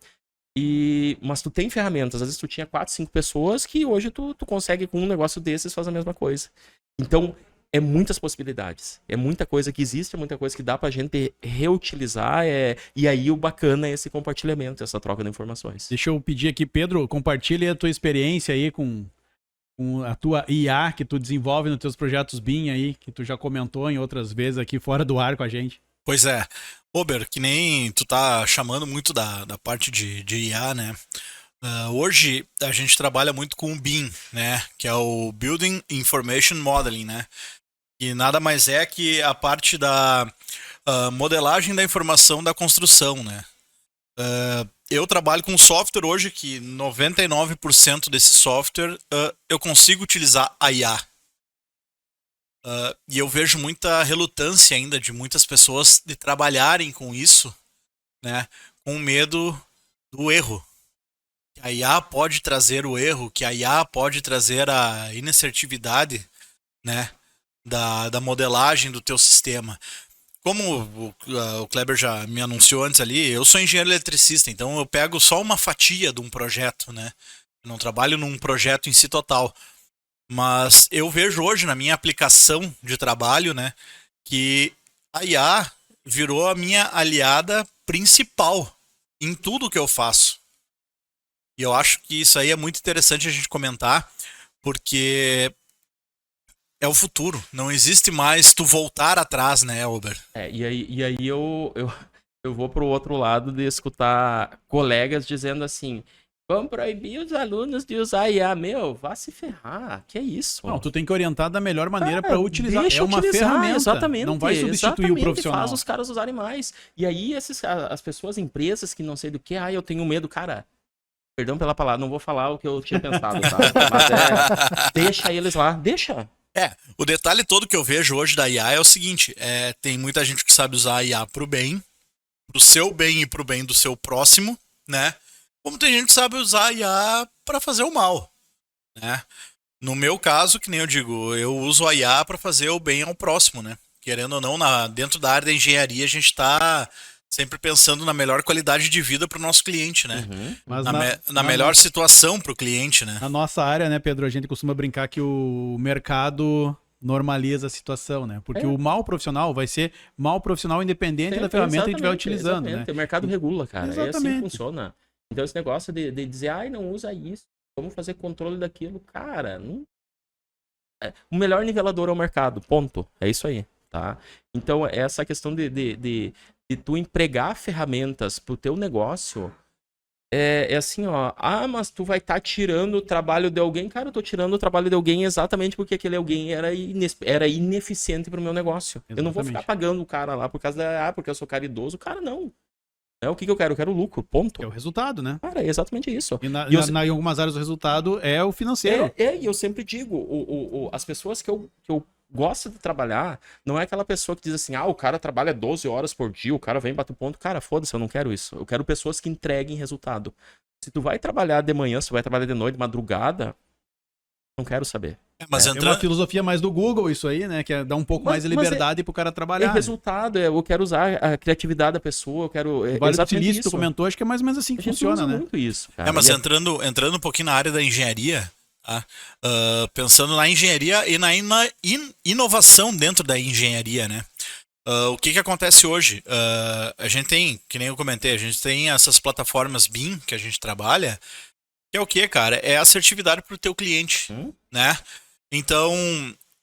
Mas tu tem ferramentas, às vezes tu tinha 4, 5 pessoas que hoje tu consegue com um negócio desses fazer a mesma coisa. Então, é muitas possibilidades, é muita coisa que existe, é muita coisa que dá pra gente reutilizar, e aí o bacana é esse compartilhamento, essa troca de informações. Deixa eu pedir aqui, Pedro, compartilhe a tua experiência aí com a tua IA que tu desenvolve nos teus projetos BIM aí, que tu já comentou em outras vezes aqui fora do ar com a gente. Pois é, Ober, que nem tu tá chamando muito da parte de IA, né? Hoje a gente trabalha muito com o BIM, né? Que é o Building Information Modeling, né? E nada mais é que a parte da modelagem da informação da construção, né? Eu trabalho com software hoje que 99% desse software eu consigo utilizar a IA. E eu vejo muita relutância ainda de muitas pessoas de trabalharem com isso, né? Com medo do erro. Que a IA pode trazer o erro, que a IA pode trazer a inassertividade, né? Da modelagem do teu sistema. Como o Kleber já me anunciou antes ali, eu sou engenheiro eletricista, então eu pego só uma fatia de um projeto, né? Eu não trabalho num projeto em si total. Mas eu vejo hoje na minha aplicação de trabalho, né, que a IA virou a minha aliada principal em tudo que eu faço. E eu acho que isso aí é muito interessante a gente comentar, porque é o futuro. Não existe mais tu voltar atrás, né, Uber? E aí eu vou pro outro lado de escutar colegas dizendo assim: vamos proibir os alunos de usar IA. Meu, vá se ferrar. Que é isso? Não, tu tem que orientar da melhor maneira para utilizar. Deixa É uma utilizar, ferramenta. exatamente, Não vai substituir o profissional. Faz os caras usarem mais. E aí as pessoas, empresas que não sei do que, eu tenho medo, cara. Perdão pela palavra, não vou falar o que eu tinha pensado, tá? Mas deixa eles lá, deixa. O detalhe todo que eu vejo hoje da IA é o seguinte, tem muita gente que sabe usar a IA pro bem, pro seu bem e pro bem do seu próximo, né? Como tem gente que sabe usar a IA para fazer o mal, né? No meu caso, que nem eu digo, eu uso a IA para fazer o bem ao próximo, né? Querendo ou não, dentro da área da engenharia, a gente está sempre pensando na melhor qualidade de vida para o nosso cliente, né? Uhum. Mas Na melhor situação para o cliente, né? Na nossa área, né, Pedro, a gente costuma brincar que o mercado normaliza a situação, né? Porque o mal profissional vai ser mal profissional independente da ferramenta que estiver utilizando, né? O mercado regula, cara. É assim Exatamente. que funciona. Então esse negócio de dizer, não usa isso, vamos fazer controle daquilo, cara, não... O melhor nivelador é o mercado, ponto. É isso aí, tá? Então essa questão de tu empregar ferramentas pro teu negócio é assim, ó. Mas tu vai estar tirando o trabalho de alguém. Cara, eu tô tirando o trabalho de alguém exatamente porque aquele alguém era ineficiente pro meu negócio. Exatamente. Eu não vou ficar pagando o cara lá por causa porque eu sou caridoso. Cara, não. O que eu quero? Eu quero lucro, ponto. Que é o resultado, né? Cara, é exatamente isso. E em algumas áreas o resultado é o financeiro. E eu sempre digo, as pessoas que eu gosto de trabalhar, não é aquela pessoa que diz assim, o cara trabalha 12 horas por dia, o cara vem bater ponto. Cara, foda-se, eu não quero isso. Eu quero pessoas que entreguem resultado. Se tu vai trabalhar de manhã, se tu vai trabalhar de noite, de madrugada, não quero saber. Mas É uma filosofia mais do Google isso aí, né? Que é dar um pouco mais de liberdade pro cara trabalhar. É resultado, eu quero usar a criatividade da pessoa, eu quero... O Vale do Silício, tu comentou, acho que é mais ou menos assim que funciona, né? muito isso, cara. Mas entrando um pouquinho na área da engenharia, tá? Pensando na engenharia e na inovação dentro da engenharia, né? O que acontece hoje? A gente tem, que nem eu comentei, a gente tem essas plataformas BIM que a gente trabalha, que é o que, cara? É assertividade pro teu cliente, né? Então,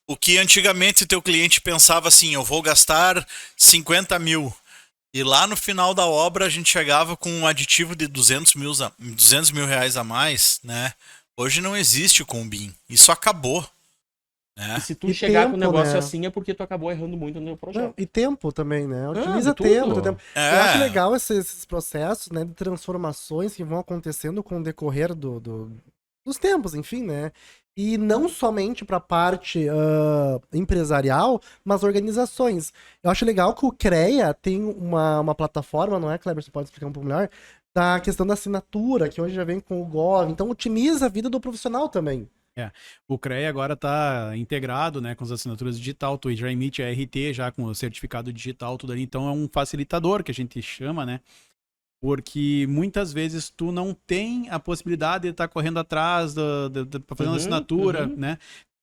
o que antigamente teu cliente pensava assim, eu vou gastar 50 mil, e lá no final da obra a gente chegava com um aditivo de 200 mil reais a mais, né? Hoje não existe com o BIM, isso acabou. Né? E se tu chegar com um negócio assim é porque tu acabou errando muito no teu projeto. Não, e tempo também, né? Utiliza tempo. Eu acho legal esses processos, né, de transformações que vão acontecendo com o decorrer dos tempos, enfim, né? E não somente para a parte empresarial, mas organizações. Eu acho legal que o CREA tem uma plataforma, não é, Kleber? Você pode explicar um pouco melhor? Da questão da assinatura, que hoje já vem com o Gov. Então, otimiza a vida do profissional também. O CREA agora está integrado, né, com as assinaturas digital, tu já emite a RT já com o certificado digital, tudo ali. Então é um facilitador que a gente chama, né? Porque muitas vezes tu não tem a possibilidade de estar correndo atrás, fazendo assinatura, né?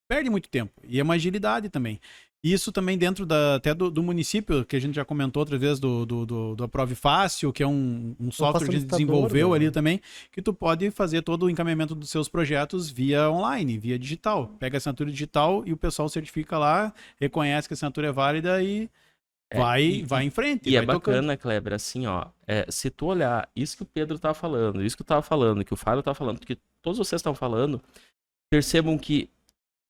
Perde muito tempo. E é uma agilidade também. Isso também dentro até do município, que a gente já comentou outra vez, do Aprove Fácil, que é um software que a gente desenvolveu, né, ali também, que tu pode fazer todo o encaminhamento dos seus projetos via online, via digital. Pega a assinatura digital e o pessoal certifica lá, reconhece que a assinatura é válida e vai em frente. E é bacana, Kleber, assim, ó, se tu olhar isso que o Pedro tava falando, isso que eu tava falando, que o Fábio tava falando, que todos vocês estão falando, percebam que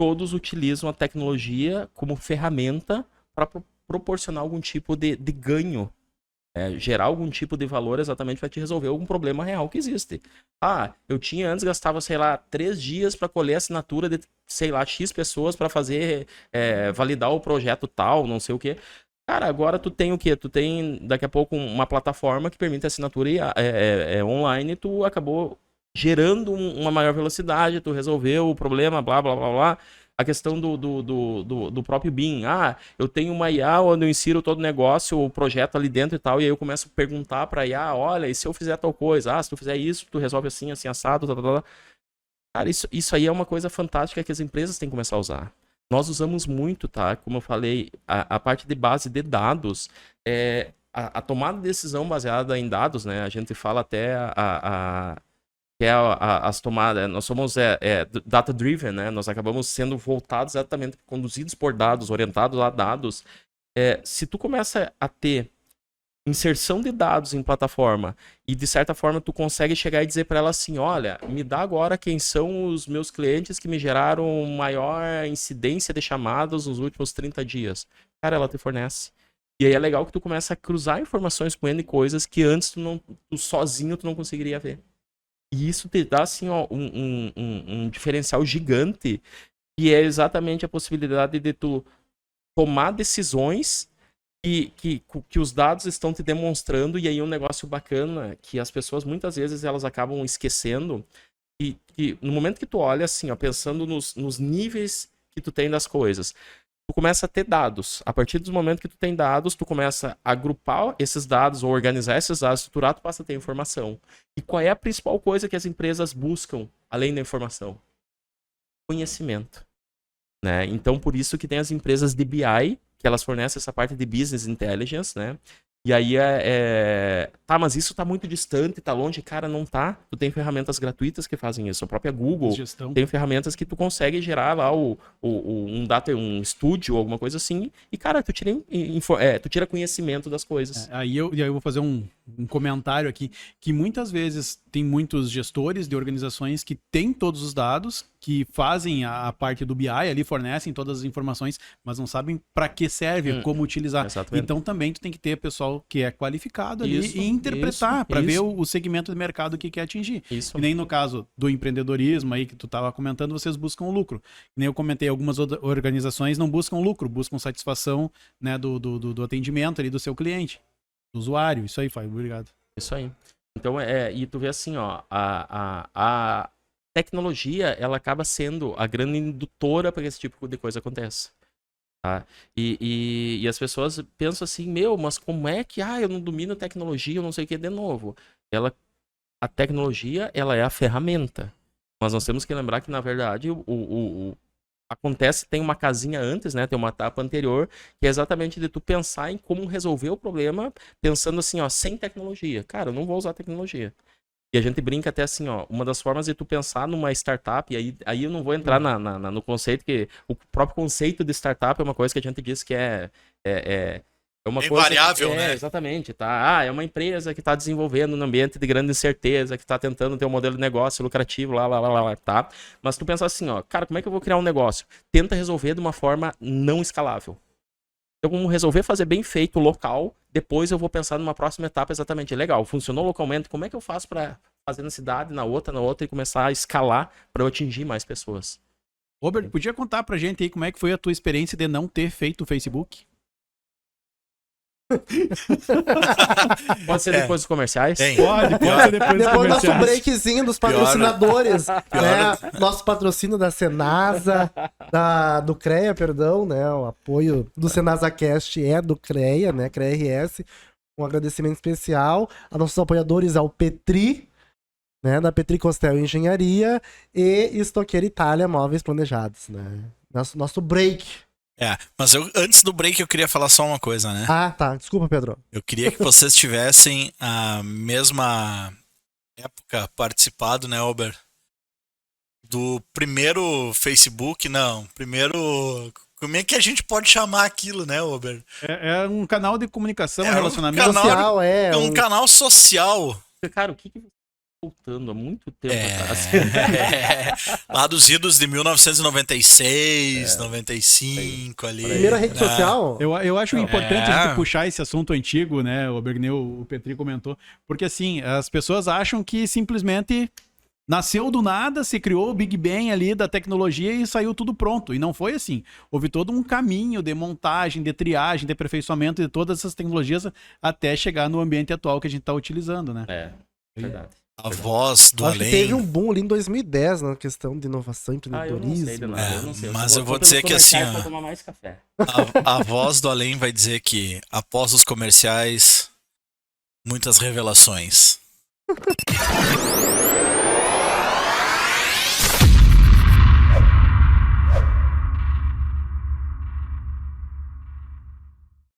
todos utilizam a tecnologia como ferramenta para proporcionar algum tipo de ganho gerar algum tipo de valor exatamente para te resolver algum problema real que existe. Eu tinha antes, gastava, sei lá, 3 dias para colher a assinatura de, sei lá, X pessoas para fazer, validar o projeto tal, não sei o quê. Cara, agora tu tem o quê? Tu tem, daqui a pouco, uma plataforma que permite assinatura online, e tu acabou gerando uma maior velocidade, tu resolveu o problema, blá, blá, blá, blá. A questão do próprio BIM. Eu tenho uma IA onde eu insiro todo o negócio, o projeto ali dentro e tal, e aí eu começo a perguntar pra IA, olha, e se eu fizer tal coisa? Se tu fizer isso, tu resolve assim, assim, assado, tal, tal, tal. Cara, isso aí é uma coisa fantástica que as empresas têm que começar a usar. Nós usamos muito, tá? Como eu falei, a parte de base de dados, a tomada de decisão baseada em dados, né? A gente fala até que é as tomadas, nós somos data-driven, né? Nós acabamos sendo voltados exatamente, conduzidos por dados, orientados a dados. Se tu começa a ter inserção de dados em plataforma e, de certa forma, tu consegue chegar e dizer para ela assim, olha, me dá agora quem são os meus clientes que me geraram maior incidência de chamadas nos últimos 30 dias. Cara, ela te fornece. E aí é legal que tu começa a cruzar informações com N coisas que antes tu sozinho tu não conseguiria ver. E isso te dá, assim, ó, um diferencial gigante, que é exatamente a possibilidade de tu tomar decisões que os dados estão te demonstrando. E aí um negócio bacana que as pessoas, muitas vezes, elas acabam esquecendo, que no momento que tu olha, assim, ó, pensando nos níveis que tu tem das coisas, tu começa a ter dados. A partir do momento que tu tem dados, tu começa a agrupar esses dados, ou organizar esses dados, estruturar, tu passa a ter informação. E qual é a principal coisa que as empresas buscam, além da informação? Conhecimento. Né? Então, por isso que tem as empresas de BI, que elas fornecem essa parte de Business Intelligence, né? E aí tá, mas isso tá muito distante, tá longe. Cara, não tá. Tu tem ferramentas gratuitas que fazem isso. A própria Google tem ferramentas que tu consegue gerar lá um estúdio ou alguma coisa assim. E, cara, tu tira conhecimento das coisas. Aí eu vou fazer um comentário aqui, que muitas vezes tem muitos gestores de organizações que têm todos os dados, que fazem a parte do BI ali, fornecem todas as informações, mas não sabem para que serve, como utilizar. Exatamente. Então também tu tem que ter pessoal que é qualificado ali e interpretar para ver o segmento de mercado que quer atingir. E nem no caso do empreendedorismo aí que tu estava comentando, vocês buscam o lucro. Nem eu comentei, algumas organizações não buscam lucro, buscam satisfação, né, do atendimento ali do seu cliente, do usuário. Isso aí, Fábio, obrigado. Isso aí. Então, e tu vê assim, ó, a tecnologia, ela acaba sendo a grande indutora para que esse tipo de coisa aconteça. Tá? E as pessoas pensam assim, mas como é que, eu não domino tecnologia, eu não sei o que, de novo. A tecnologia, ela é a ferramenta. Mas nós temos que lembrar que, na verdade, tem uma casinha antes, né? Tem uma etapa anterior, que é exatamente de tu pensar em como resolver o problema, pensando assim, ó, sem tecnologia. Cara, eu não vou usar tecnologia. E a gente brinca até assim, ó, uma das formas de tu pensar numa startup, e aí eu não vou entrar no conceito, que o próprio conceito de startup é uma coisa que a gente diz que é uma coisa variável, né? Exatamente, tá? É uma empresa que está desenvolvendo num ambiente de grande incerteza, que está tentando ter um modelo de negócio lucrativo, lá, tá? Mas tu pensa assim, ó, cara, como é que eu vou criar um negócio? Tenta resolver de uma forma não escalável. Então, como resolver fazer bem feito local, depois eu vou pensar numa próxima etapa exatamente. Legal, funcionou localmente, como é que eu faço para fazer na cidade, na outra e começar a escalar para eu atingir mais pessoas? Robert, podia contar pra gente aí como é que foi a tua experiência de não ter feito o Facebook? Pode ser depois dos comerciais? Pode ser depois dos comerciais. Nosso breakzinho dos patrocinadores, né? Nosso patrocínio da Senasa, do CREA, perdão, né? O apoio do SenasaCast é do CREA, né? CREA-RS. Um agradecimento especial a nossos apoiadores, ao Petri, né? Da Petri Costel Engenharia, e Estoqueira Itália Móveis Planejados, né? Nosso break. Mas antes do break eu queria falar só uma coisa, né? Tá. Desculpa, Pedro. Eu queria que vocês tivessem a mesma época participado, né, Ober? Do primeiro Facebook, como é que a gente pode chamar aquilo, né, Ober? É um canal de comunicação, relacionamento social, um canal social. Cara, o que voltando há muito tempo atrás. Lá dos idos de 1996, 95 ali. Primeira rede né? social? Eu acho importante a É. gente puxar esse assunto antigo, né? O Bergneu, o Petri comentou. Porque assim, as pessoas acham que simplesmente nasceu do nada, se criou o Big Bang ali da tecnologia e saiu tudo pronto. E não foi assim. Houve todo um caminho de montagem, de triagem, de aperfeiçoamento de todas essas tecnologias até chegar no ambiente atual que a gente está utilizando, né? É, verdade. A voz do Acho que além. teve um boom ali em 2010 na questão de inovação e Ah, eu não sei de empreendedorismo. nada, eu não sei. mas eu vou pelos dizer que assim, comerciais ó. pra tomar mais café. A voz do além vai dizer que após os comerciais, muitas revelações.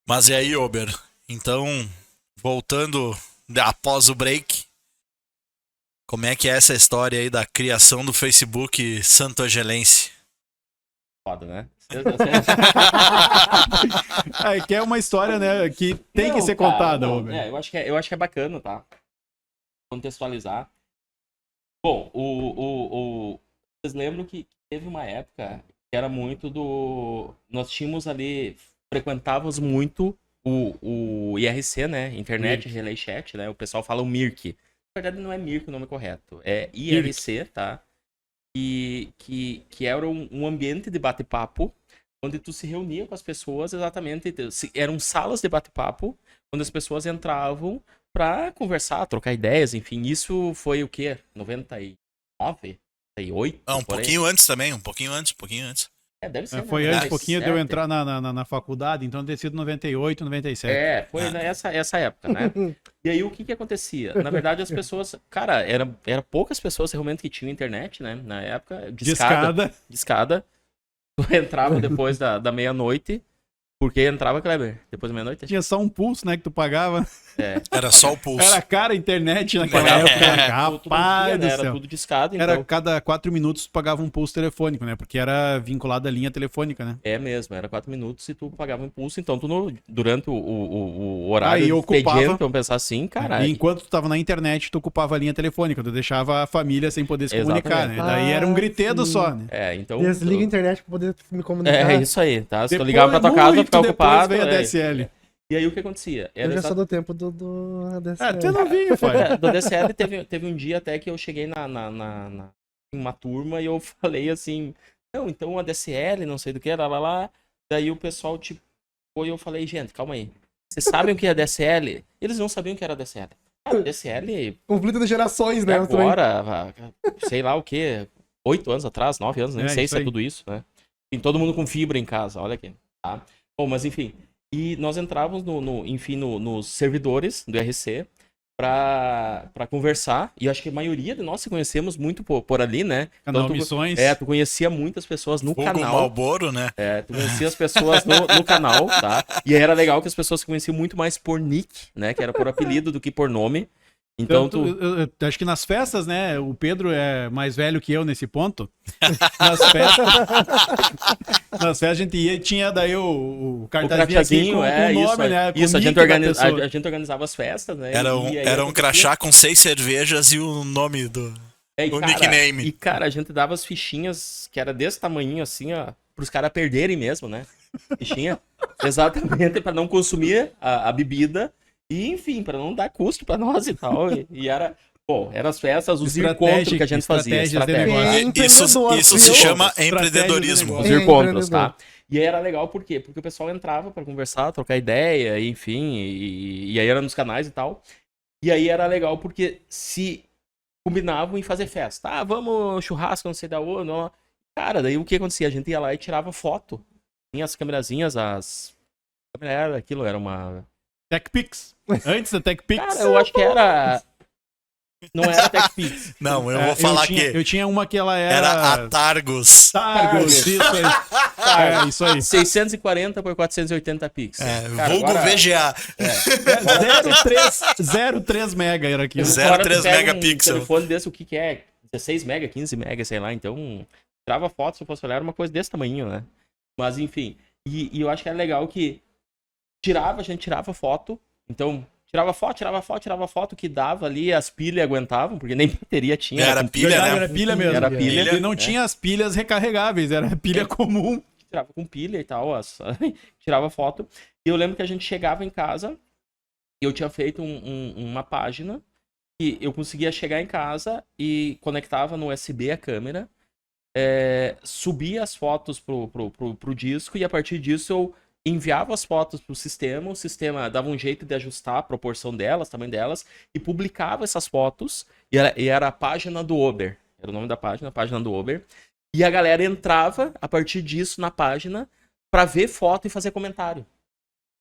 Mas e aí, Ober? Então, voltando após o break, como é que é essa história aí da criação do Facebook santo-angelense? Foda, né? É que é uma história, né, que tem Não, que ser cara, contada, não, Ober. eu acho que é bacana, tá? Contextualizar. Bom, vocês lembram que teve uma época que era muito do... Nós tínhamos ali, frequentávamos muito o IRC, né? Internet Relay Chat, né? O pessoal fala o MIRC. Na verdade não é MIRC o nome correto, é IRC, tá? Que era um ambiente de bate-papo, onde tu se reunia com as pessoas exatamente, eram salas de bate-papo, onde as pessoas entravam pra conversar, trocar ideias, enfim, isso foi o quê? 99? 98? Ah, um por aí? pouquinho antes também, um pouquinho antes. É, deve ser. Foi antes, um pouquinho de eu 97. entrar na faculdade, então deve ter sido 98, 97. É, foi nessa época, né? E aí o que acontecia? Na verdade, as pessoas. Cara, era poucas pessoas realmente que tinham internet, né? Na época, discada. Tu entrava depois da meia-noite. Porque entrava, Kleber, depois da meia-noite? Tinha só um pulso, né, que tu pagava. É. Era só o pulso. Era cara a internet naquela É. época. Tudo Rapaz dia, do né? Era céu. tudo discado, então. Era cada 4 minutos tu pagava um pulso telefônico, né? Porque era vinculado à linha telefônica, né? É mesmo, era 4 minutos e tu pagava um impulso, então tu durante o horário Aí ocupava- expediente, vamos pensar assim, cara. E enquanto tu tava na internet, tu ocupava a linha telefônica, tu deixava a família sem poder se comunicar, né? Exatamente. Daí era um gritedo sim. só, né? Então. Desliga a internet pra poder me comunicar. É isso aí, tá? Se tu Depois, ligava pra tua casa, muito ficava depois ocupado. veio a é. DSL. E aí o que acontecia? Eu já sou do tempo do Ah, tu é novinho, pai. Do DCL teve um dia até que eu cheguei em uma turma e eu falei assim, não, então a DSL, não sei do que, lá. Daí o pessoal, tipo, foi e eu falei, gente, calma aí. Vocês sabem o que é DSL? Eles não sabiam o que era DSL. Ah, DSL Conflito de gerações, né? agora, sei lá o que, 8 anos atrás, 9 anos, nem sei isso se é aí. tudo isso, né? Tem todo mundo com fibra em casa, olha aqui, tá? Bom, mas enfim, e nós entrávamos nos servidores do RC pra conversar, e eu acho que a maioria de nós se conhecemos muito por ali, né? Canal Então, Missões. tu conhecia muitas pessoas no Fogo canal. Malboro, né? Tu conhecia as pessoas no canal, tá? E aí era legal que as pessoas se conheciam muito mais por nick, né? Que era por apelido do que por nome. Então eu acho que nas festas, né? O Pedro é mais velho que eu nesse ponto. Nas festas a gente tinha daí o o cartazinho aqui crachazinho, com o nome, isso, né? Com isso, o a nick gente, da a pessoa. gente organizava as festas, né? Era e um, aí era um acontecia- crachá com 6 cervejas e o nome do. E, o cara, nickname. E, cara, a gente dava as fichinhas que era desse tamanhinho, assim, ó, pros caras perderem mesmo, né? Fichinha. Exatamente, pra não consumir a bebida. E, enfim, pra não dar custo pra nós e tal. E era... Bom, eram as festas, os encontros que a gente fazia. estratégias de negócio. É empreendedor, Isso se viu? chama Estratégia do empreendedorismo. negócio. Os encontros, empreendedor. tá? E aí era legal por quê? Porque o pessoal entrava pra conversar, trocar ideia, enfim, e aí era nos canais e tal. E aí era legal porque se combinavam em fazer festa. Ah, vamos churrasco, não sei da onde. Não. Cara, daí o que acontecia? A gente ia lá e tirava foto. Tinha as câmerazinhas, aquilo era uma... TechPix. Antes da TechPix. Cara, eu acho que era... Não era TechPix. Não, eu vou falar que Eu tinha uma que ela era Atargos. Targos, isso aí. Isso aí. 640 por 480 pix. Cara, Vulgo agora- VGA. 03 mega era aquilo. Zero. Agora tu 0,3 pega megapixel. Um telefone desse, o que é? 16 mega, 15 mega, sei lá. Então, tirava foto, se eu fosse olhar, era uma coisa desse tamanho, né? Mas, enfim. E eu acho que era legal que a gente tirava foto. Então, tirava foto, que dava ali, as pilhas aguentavam, porque nem bateria tinha. Era com pilha, Verdade, né? era pilha mesmo. Era pilha. E não tinha as pilhas recarregáveis, era pilha comum. Tirava com pilha e tal, tirava foto. E eu lembro que a gente chegava em casa e eu tinha feito uma página e eu conseguia chegar em casa e conectava no USB a câmera, subia as fotos pro disco e a partir disso eu enviava as fotos pro sistema, o sistema dava um jeito de ajustar a proporção delas, tamanho delas, e publicava essas fotos, e era a página do Uber, era o nome da página, a página do Uber, e a galera entrava, a partir disso, na página, pra ver foto e fazer comentário.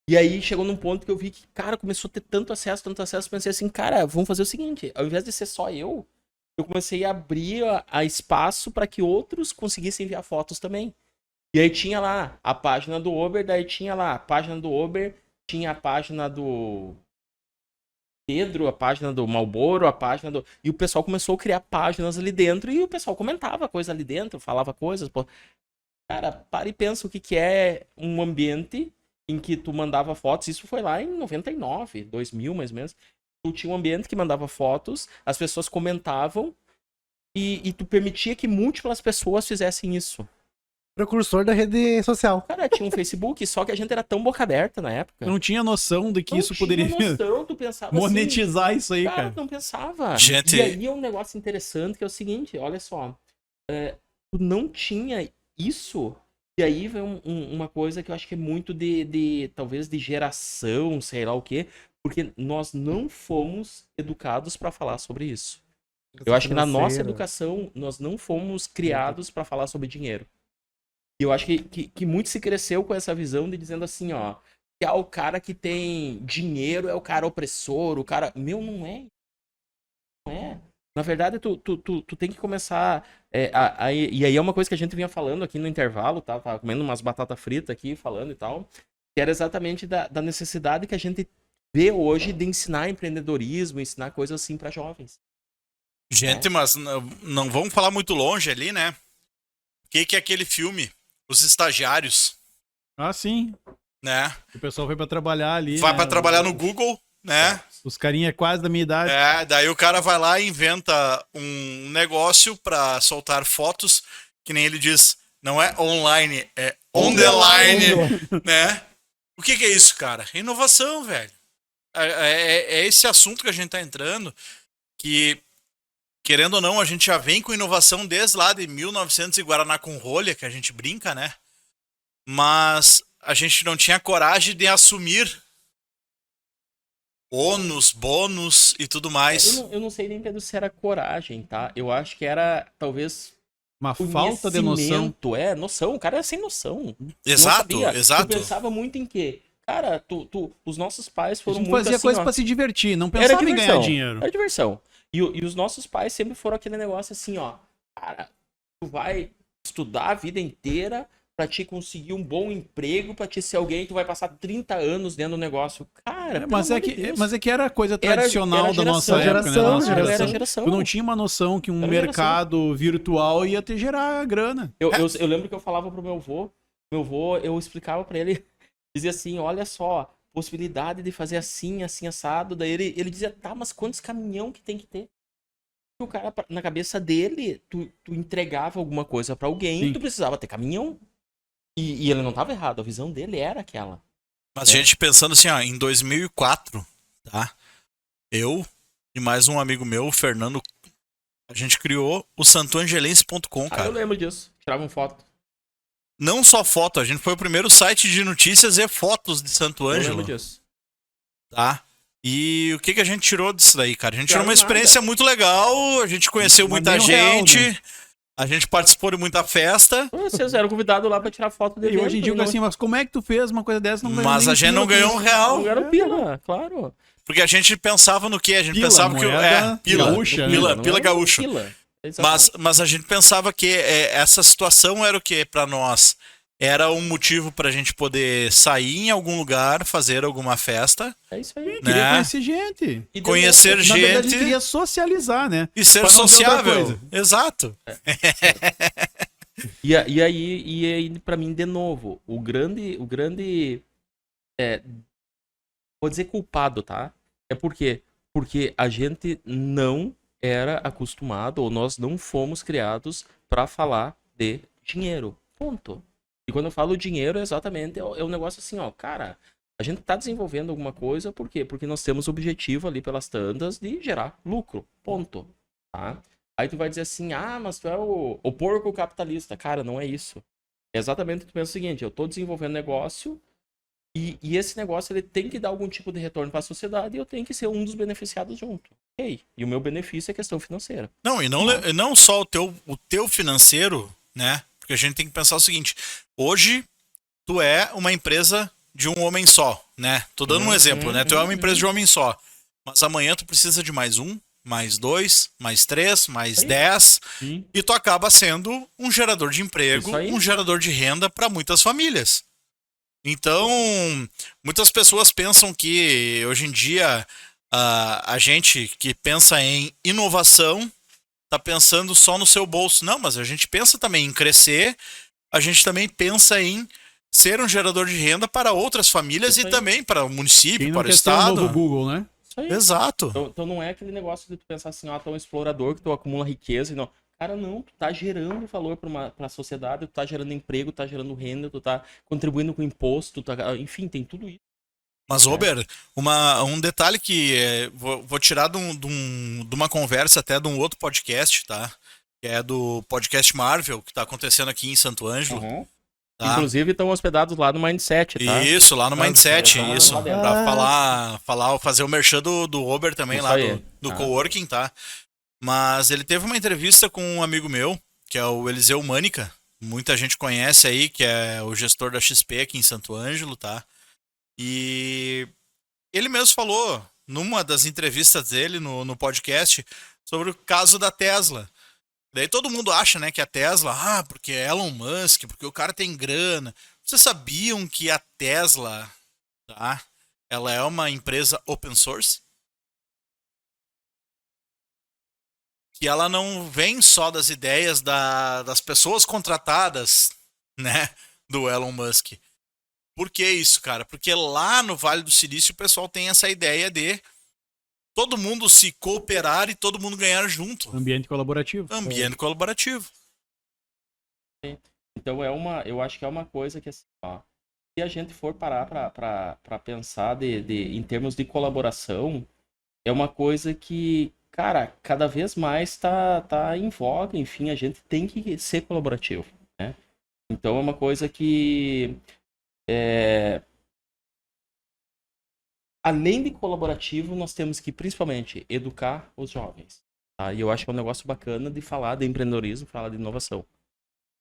E aí chegou num ponto que eu vi que, cara, começou a ter tanto acesso, pensei assim, cara, vamos fazer o seguinte, ao invés de ser só eu comecei a abrir a espaço para que outros conseguissem enviar fotos também. E aí tinha lá a página do Uber, daí tinha lá a página do Uber, tinha a página do Pedro, a página do Marlboro, a página do... E o pessoal começou a criar páginas ali dentro e o pessoal comentava coisa ali dentro, falava coisas. Pô. Cara, para e pensa o que é um ambiente em que tu mandava fotos. Isso foi lá em 99, 2000 mais ou menos. Tu tinha um ambiente que mandava fotos, as pessoas comentavam e tu permitia que múltiplas pessoas fizessem isso. Precursor da rede social. Cara, tinha um Facebook, só que a gente era tão boca aberta na época. Eu não tinha noção de que Não isso tinha poderia noção, tu pensava monetizar assim, isso aí, cara. não pensava. Gente- E aí é um negócio interessante que é o seguinte, olha só. Tu não tinha isso, e aí vem uma coisa que eu acho que é muito talvez de geração, sei lá o quê, porque nós não fomos educados para falar sobre isso. Eu acho que na nossa educação, nós não fomos criados para falar sobre dinheiro. E eu acho que muito se cresceu com essa visão de dizendo assim, ó, que o cara que tem dinheiro é o cara opressor, o cara... Meu, não é. Não é. Na verdade, tu tem que começar... e aí é uma coisa que a gente vinha falando aqui no intervalo, tá? Tava comendo umas batatas fritas aqui, falando e tal, que era exatamente da necessidade que a gente vê hoje de ensinar empreendedorismo, ensinar coisas assim para jovens. Gente, mas não vamos falar muito longe ali, né? O que é aquele filme? Os Estagiários, Ah, sim. né? O pessoal foi pra trabalhar ali. Vai né? pra trabalhar no Google, né? Os carinha quase da minha idade. Daí o cara vai lá e inventa um negócio pra soltar fotos, que nem ele diz, não é online, é on the line, né? O que é isso, cara? Inovação, velho. É esse assunto que a gente tá entrando, que, querendo ou não, a gente já vem com inovação desde lá de 1900 e Guaraná com rolha, que a gente brinca, né? Mas a gente não tinha coragem de assumir ônus, bônus e tudo mais. Eu não sei nem, Pedro, se era coragem, tá? Eu acho que era, talvez, Uma falta de noção. Noção. O cara era sem noção. Exato, Não sabia. exato. Tu pensava muito em quê? Cara, os nossos pais A foram gente muito fazia assim, coisa ó, pra se divertir, não era pensava em ganhar diversão. dinheiro. Era diversão. E os nossos pais sempre foram aquele negócio assim, ó. Cara, tu vai estudar a vida inteira pra te conseguir um bom emprego, pra te ser alguém, tu vai passar 30 anos dentro do negócio. Cara, Mas é que era coisa Era tradicional da nossa época, né? Da nossa geração. geração. Era geração. Tu não tinha uma noção que um Era mercado virtual ia te gerar grana. Eu lembro que eu falava pro meu avô, eu explicava pra ele, dizia assim, olha só, possibilidade de fazer assim, assim, assado. Daí ele dizia, tá, mas quantos caminhão que tem que ter? O cara, na cabeça dele, tu entregava alguma coisa pra alguém, Sim. tu precisava ter caminhão. E ele não tava errado, a visão dele era aquela. Mas a gente pensando assim, ó, em 2004, tá? Eu e mais um amigo meu, o Fernando, a gente criou o santoangelense.com, Eu cara. lembro disso, tiravam foto. Não só foto, a gente foi o primeiro site de notícias e fotos de Santo Eu Ângelo, lembro disso. tá? E o que a gente tirou disso daí, cara? A gente tirou Tirou uma experiência muito legal, a gente conheceu Mas muita nem o real, gente, a gente participou de muita festa, Vocês eram convidados lá pra tirar foto E dele. hoje em dia, assim, mas como é que tu fez uma coisa dessa? Não ganhou mas nem a gente não pila ganhou um com isso. real. Não era pila, claro. Porque a gente pensava no quê? A gente Pila, pensava que... moeda pila, gaúcha, né? pila, Não pila era gaúcha. pila. Exatamente. Mas a gente pensava que essa situação era o que pra nós? Era um motivo pra gente poder sair em algum lugar, fazer alguma festa, É isso aí. Queria né? conhecer gente. E Conhecer Na verdade, a gente gente queria socializar, né? e ser Pra não ser outra sociável. coisa. Exato. E aí, pra mim, de novo, o grande vou dizer culpado, tá? É por quê? Porque a gente não era acostumado, ou nós não fomos criados para falar de dinheiro. Ponto. E quando eu falo dinheiro, exatamente, é um negócio assim, ó, cara, a gente tá desenvolvendo alguma coisa, por quê? Porque nós temos o objetivo ali pelas tandas de gerar lucro. Ponto. Tá? Aí tu vai dizer assim, mas tu é o porco capitalista. Cara, não é isso. É exatamente o que tu pensa o seguinte, eu tô desenvolvendo negócio e esse negócio ele tem que dar algum tipo de retorno para a sociedade e eu tenho que ser um dos beneficiados junto. Ok. E o meu benefício é questão financeira. Não, e não só o teu financeiro, né? Porque a gente tem que pensar o seguinte, hoje tu é uma empresa de um homem só, né? Tô dando um exemplo, né? Tu é uma empresa de um homem só. Mas amanhã tu precisa de mais um, mais dois, mais três, mais 10. E tu acaba sendo um gerador de emprego, um gerador de renda para muitas famílias. Então, muitas pessoas pensam que hoje em dia a gente que pensa em inovação tá pensando só no seu bolso. Não, mas a gente pensa também em crescer, a gente também pensa em ser um gerador de renda para outras famílias e também para o município, para o estado. Ser o novo Google, né? Isso aí. Exato. Então não é aquele negócio de tu pensar assim, tu é um explorador que tu acumula riqueza e não. Cara, não, tu tá gerando valor para a sociedade, tu tá gerando emprego, tu tá gerando renda, tu tá contribuindo com imposto, enfim, tem tudo isso. Mas, Ober, um detalhe que vou tirar de uma conversa até de um outro podcast, tá? Que é do podcast Marvel, que tá acontecendo aqui em Santo Ângelo. Uhum. Tá? Inclusive estão hospedados lá no Mindset, tá? Isso, lá no Mindset, isso. Pra fazer o merchan do Ober também, isso lá aí. do coworking, tá? Mas ele teve uma entrevista com um amigo meu, que é o Eliseu Mânica. Muita gente conhece aí, que é o gestor da XP aqui em Santo Ângelo, tá? E ele mesmo falou, numa das entrevistas dele no podcast, sobre o caso da Tesla. Daí todo mundo acha, né, que a Tesla, porque é Elon Musk, porque o cara tem grana. Vocês sabiam que a Tesla, tá? Ela é uma empresa open source? Que ela não vem só das ideias das pessoas contratadas, né, do Elon Musk. Por que isso, cara? Porque lá no Vale do Silício o pessoal tem essa ideia de todo mundo se cooperar e todo mundo ganhar junto. Ambiente colaborativo. Ambiente colaborativo. Então eu acho que é uma coisa que assim, se a gente for parar para pensar em termos de colaboração, é uma coisa que, cara, cada vez mais tá em voga, enfim, a gente tem que ser colaborativo, né? Então é uma coisa que além de colaborativo, nós temos que, principalmente, educar os jovens. Tá? E eu acho que é um negócio bacana de falar de empreendedorismo, falar de inovação.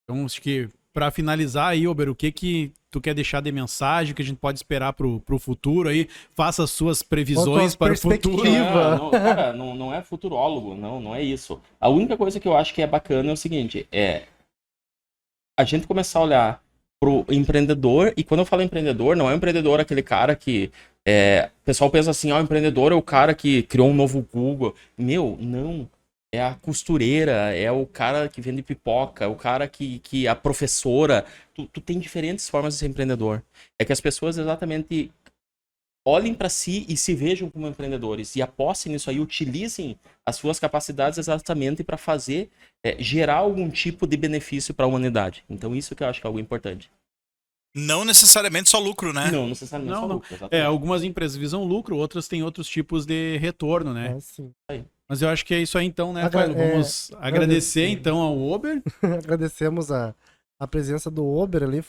Então, acho que, para finalizar aí, Ober, o que tu quer deixar de mensagem, que a gente pode esperar pro futuro aí? Faça as suas previsões para o futuro. Cara, não é futurólogo, não é isso. A única coisa que eu acho que é bacana é o seguinte, a gente começar a olhar pro empreendedor, e quando eu falo empreendedor, não é um empreendedor aquele cara que o pessoal pensa assim, o empreendedor é o cara que criou um novo Google. Não. É a costureira, é o cara que vende pipoca, é o cara que a professora. Tu tem diferentes formas de ser empreendedor. É que as pessoas exatamente olhem para si e se vejam como empreendedores e apostem nisso aí, utilizem as suas capacidades exatamente para fazer, gerar algum tipo de benefício para a humanidade. Então isso que eu acho que é algo importante. Não necessariamente só lucro, né? Não necessariamente só lucro. Algumas empresas visam lucro, outras têm outros tipos de retorno, né? Sim. Mas eu acho que é isso aí então, né, Failo? Vamos agradecer então ao Ober. Agradecemos a presença do Ober ali,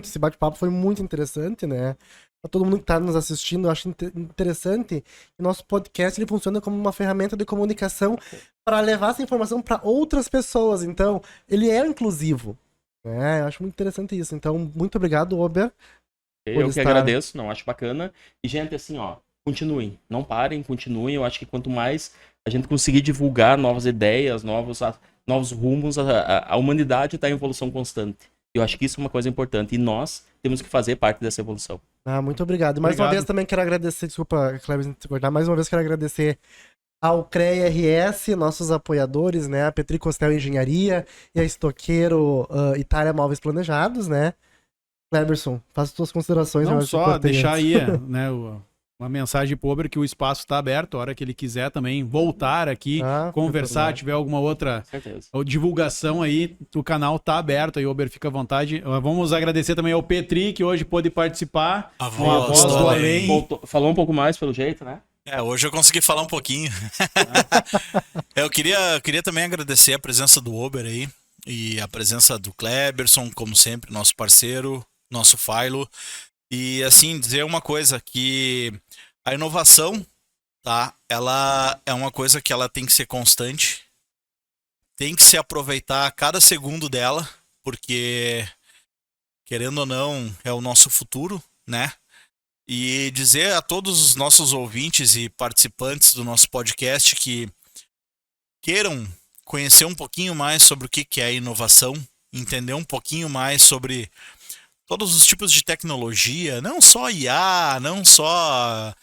esse bate-papo foi muito interessante, né? Pra todo mundo que tá nos assistindo, eu acho interessante que o nosso podcast ele funciona como uma ferramenta de comunicação para levar essa informação para outras pessoas. Então, ele é inclusivo. Eu acho muito interessante isso. Então, muito obrigado, Ober. Eu que agradeço, acho bacana. E, gente, assim, continuem. Não parem, continuem. Eu acho que quanto mais a gente conseguir divulgar novas ideias, novos rumos, a humanidade está em evolução constante. Eu acho que isso é uma coisa importante. E nós temos que fazer parte dessa evolução. Muito obrigado. Mais uma vez também quero agradecer, desculpa, Cleber, te cortar, mais uma vez quero agradecer ao CREA RS, nossos apoiadores, né? A Petri Costel Engenharia e a Estoqueiro Itália Móveis Planejados, né? Cleberson, faça suas considerações. Não, só deixar aí, né, uma mensagem pro Uber que o espaço está aberto, a hora que ele quiser também voltar aqui, conversar, tiver alguma outra divulgação aí, o canal tá aberto aí, Uber, fica à vontade. Vamos agradecer também ao Petri, que hoje pôde participar. A voz do além. Falou um pouco mais pelo jeito, né? Hoje eu consegui falar um pouquinho. Eu queria também agradecer a presença do Uber aí, e a presença do Kleberson, como sempre, nosso parceiro, nosso Philo. E assim, dizer uma coisa, que a inovação, tá? Ela é uma coisa que ela tem que ser constante, tem que se aproveitar cada segundo dela, porque, querendo ou não, é o nosso futuro, né? E dizer a todos os nossos ouvintes e participantes do nosso podcast que queiram conhecer um pouquinho mais sobre o que é inovação, entender um pouquinho mais sobre todos os tipos de tecnologia, não só IA, não só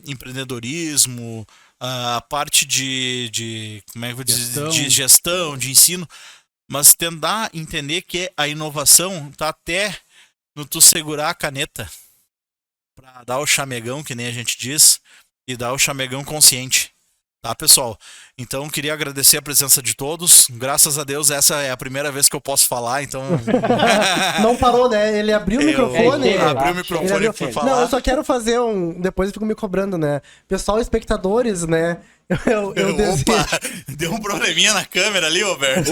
empreendedorismo, a parte de como é que eu vou dizer, de gestão, de ensino, mas tentar entender que a inovação tá até no tu segurar a caneta para dar o chamegão, que nem a gente diz, e dar o chamegão consciente. Tá, pessoal? Então, queria agradecer a presença de todos. Graças a Deus, essa é a primeira vez que eu posso falar, então... Não parou, né? Ele abriu o microfone. Abriu o microfone e foi falar. Não, eu só quero fazer depois eu fico me cobrando, né? Pessoal, espectadores, né? Opa, deu um probleminha na câmera ali, Roberto.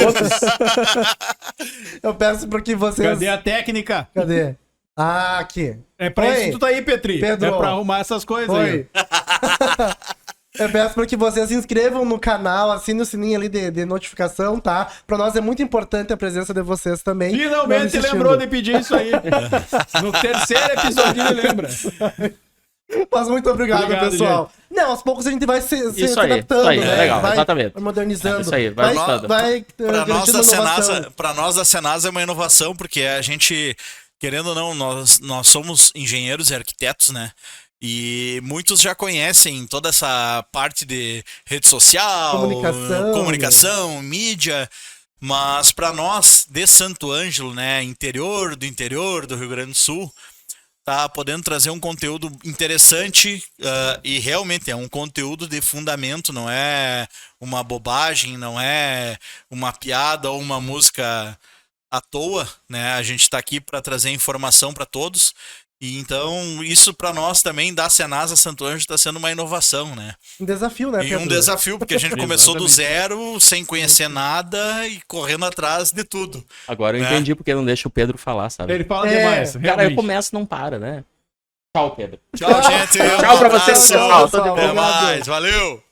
Eu peço para que vocês... Cadê a técnica? Cadê? Ah, aqui. É pra isso que tu tá aí, Petri. Pedro. É pra arrumar essas coisas aí. Eu peço para que vocês se inscrevam no canal, assinem o sininho ali de notificação, tá? Pra nós é muito importante a presença de vocês também. Finalmente lembrou de pedir isso aí. No terceiro episódio ele lembra. Mas muito obrigado pessoal. Gente. Não, aos poucos a gente vai se adaptando, isso aí, né? Legal, vai exatamente. modernizando. Isso aí, Pra nós da Senasa é uma inovação, porque a gente, querendo ou não, nós somos engenheiros e arquitetos, né? E muitos já conhecem toda essa parte de rede social, comunicação, mídia, mas para nós de Santo Ângelo, né, interior do Rio Grande do Sul, tá podendo trazer um conteúdo interessante e realmente é um conteúdo de fundamento, não é uma bobagem, não é uma piada ou uma música à toa, né? A gente está aqui para trazer informação para todos. E então, isso para nós também, da Senasa Santo Ângelo, está sendo uma inovação, né? Um desafio, né, Pedro? Um desafio, porque a gente começou do zero, sem conhecer nada e correndo atrás de tudo. Agora eu entendi porque não deixa o Pedro falar, sabe? Ele fala demais, realmente. Cara, eu começo e não para, né? Tchau, Pedro. Tchau, gente. Tchau pra vocês, pessoal. Até mais. Valeu.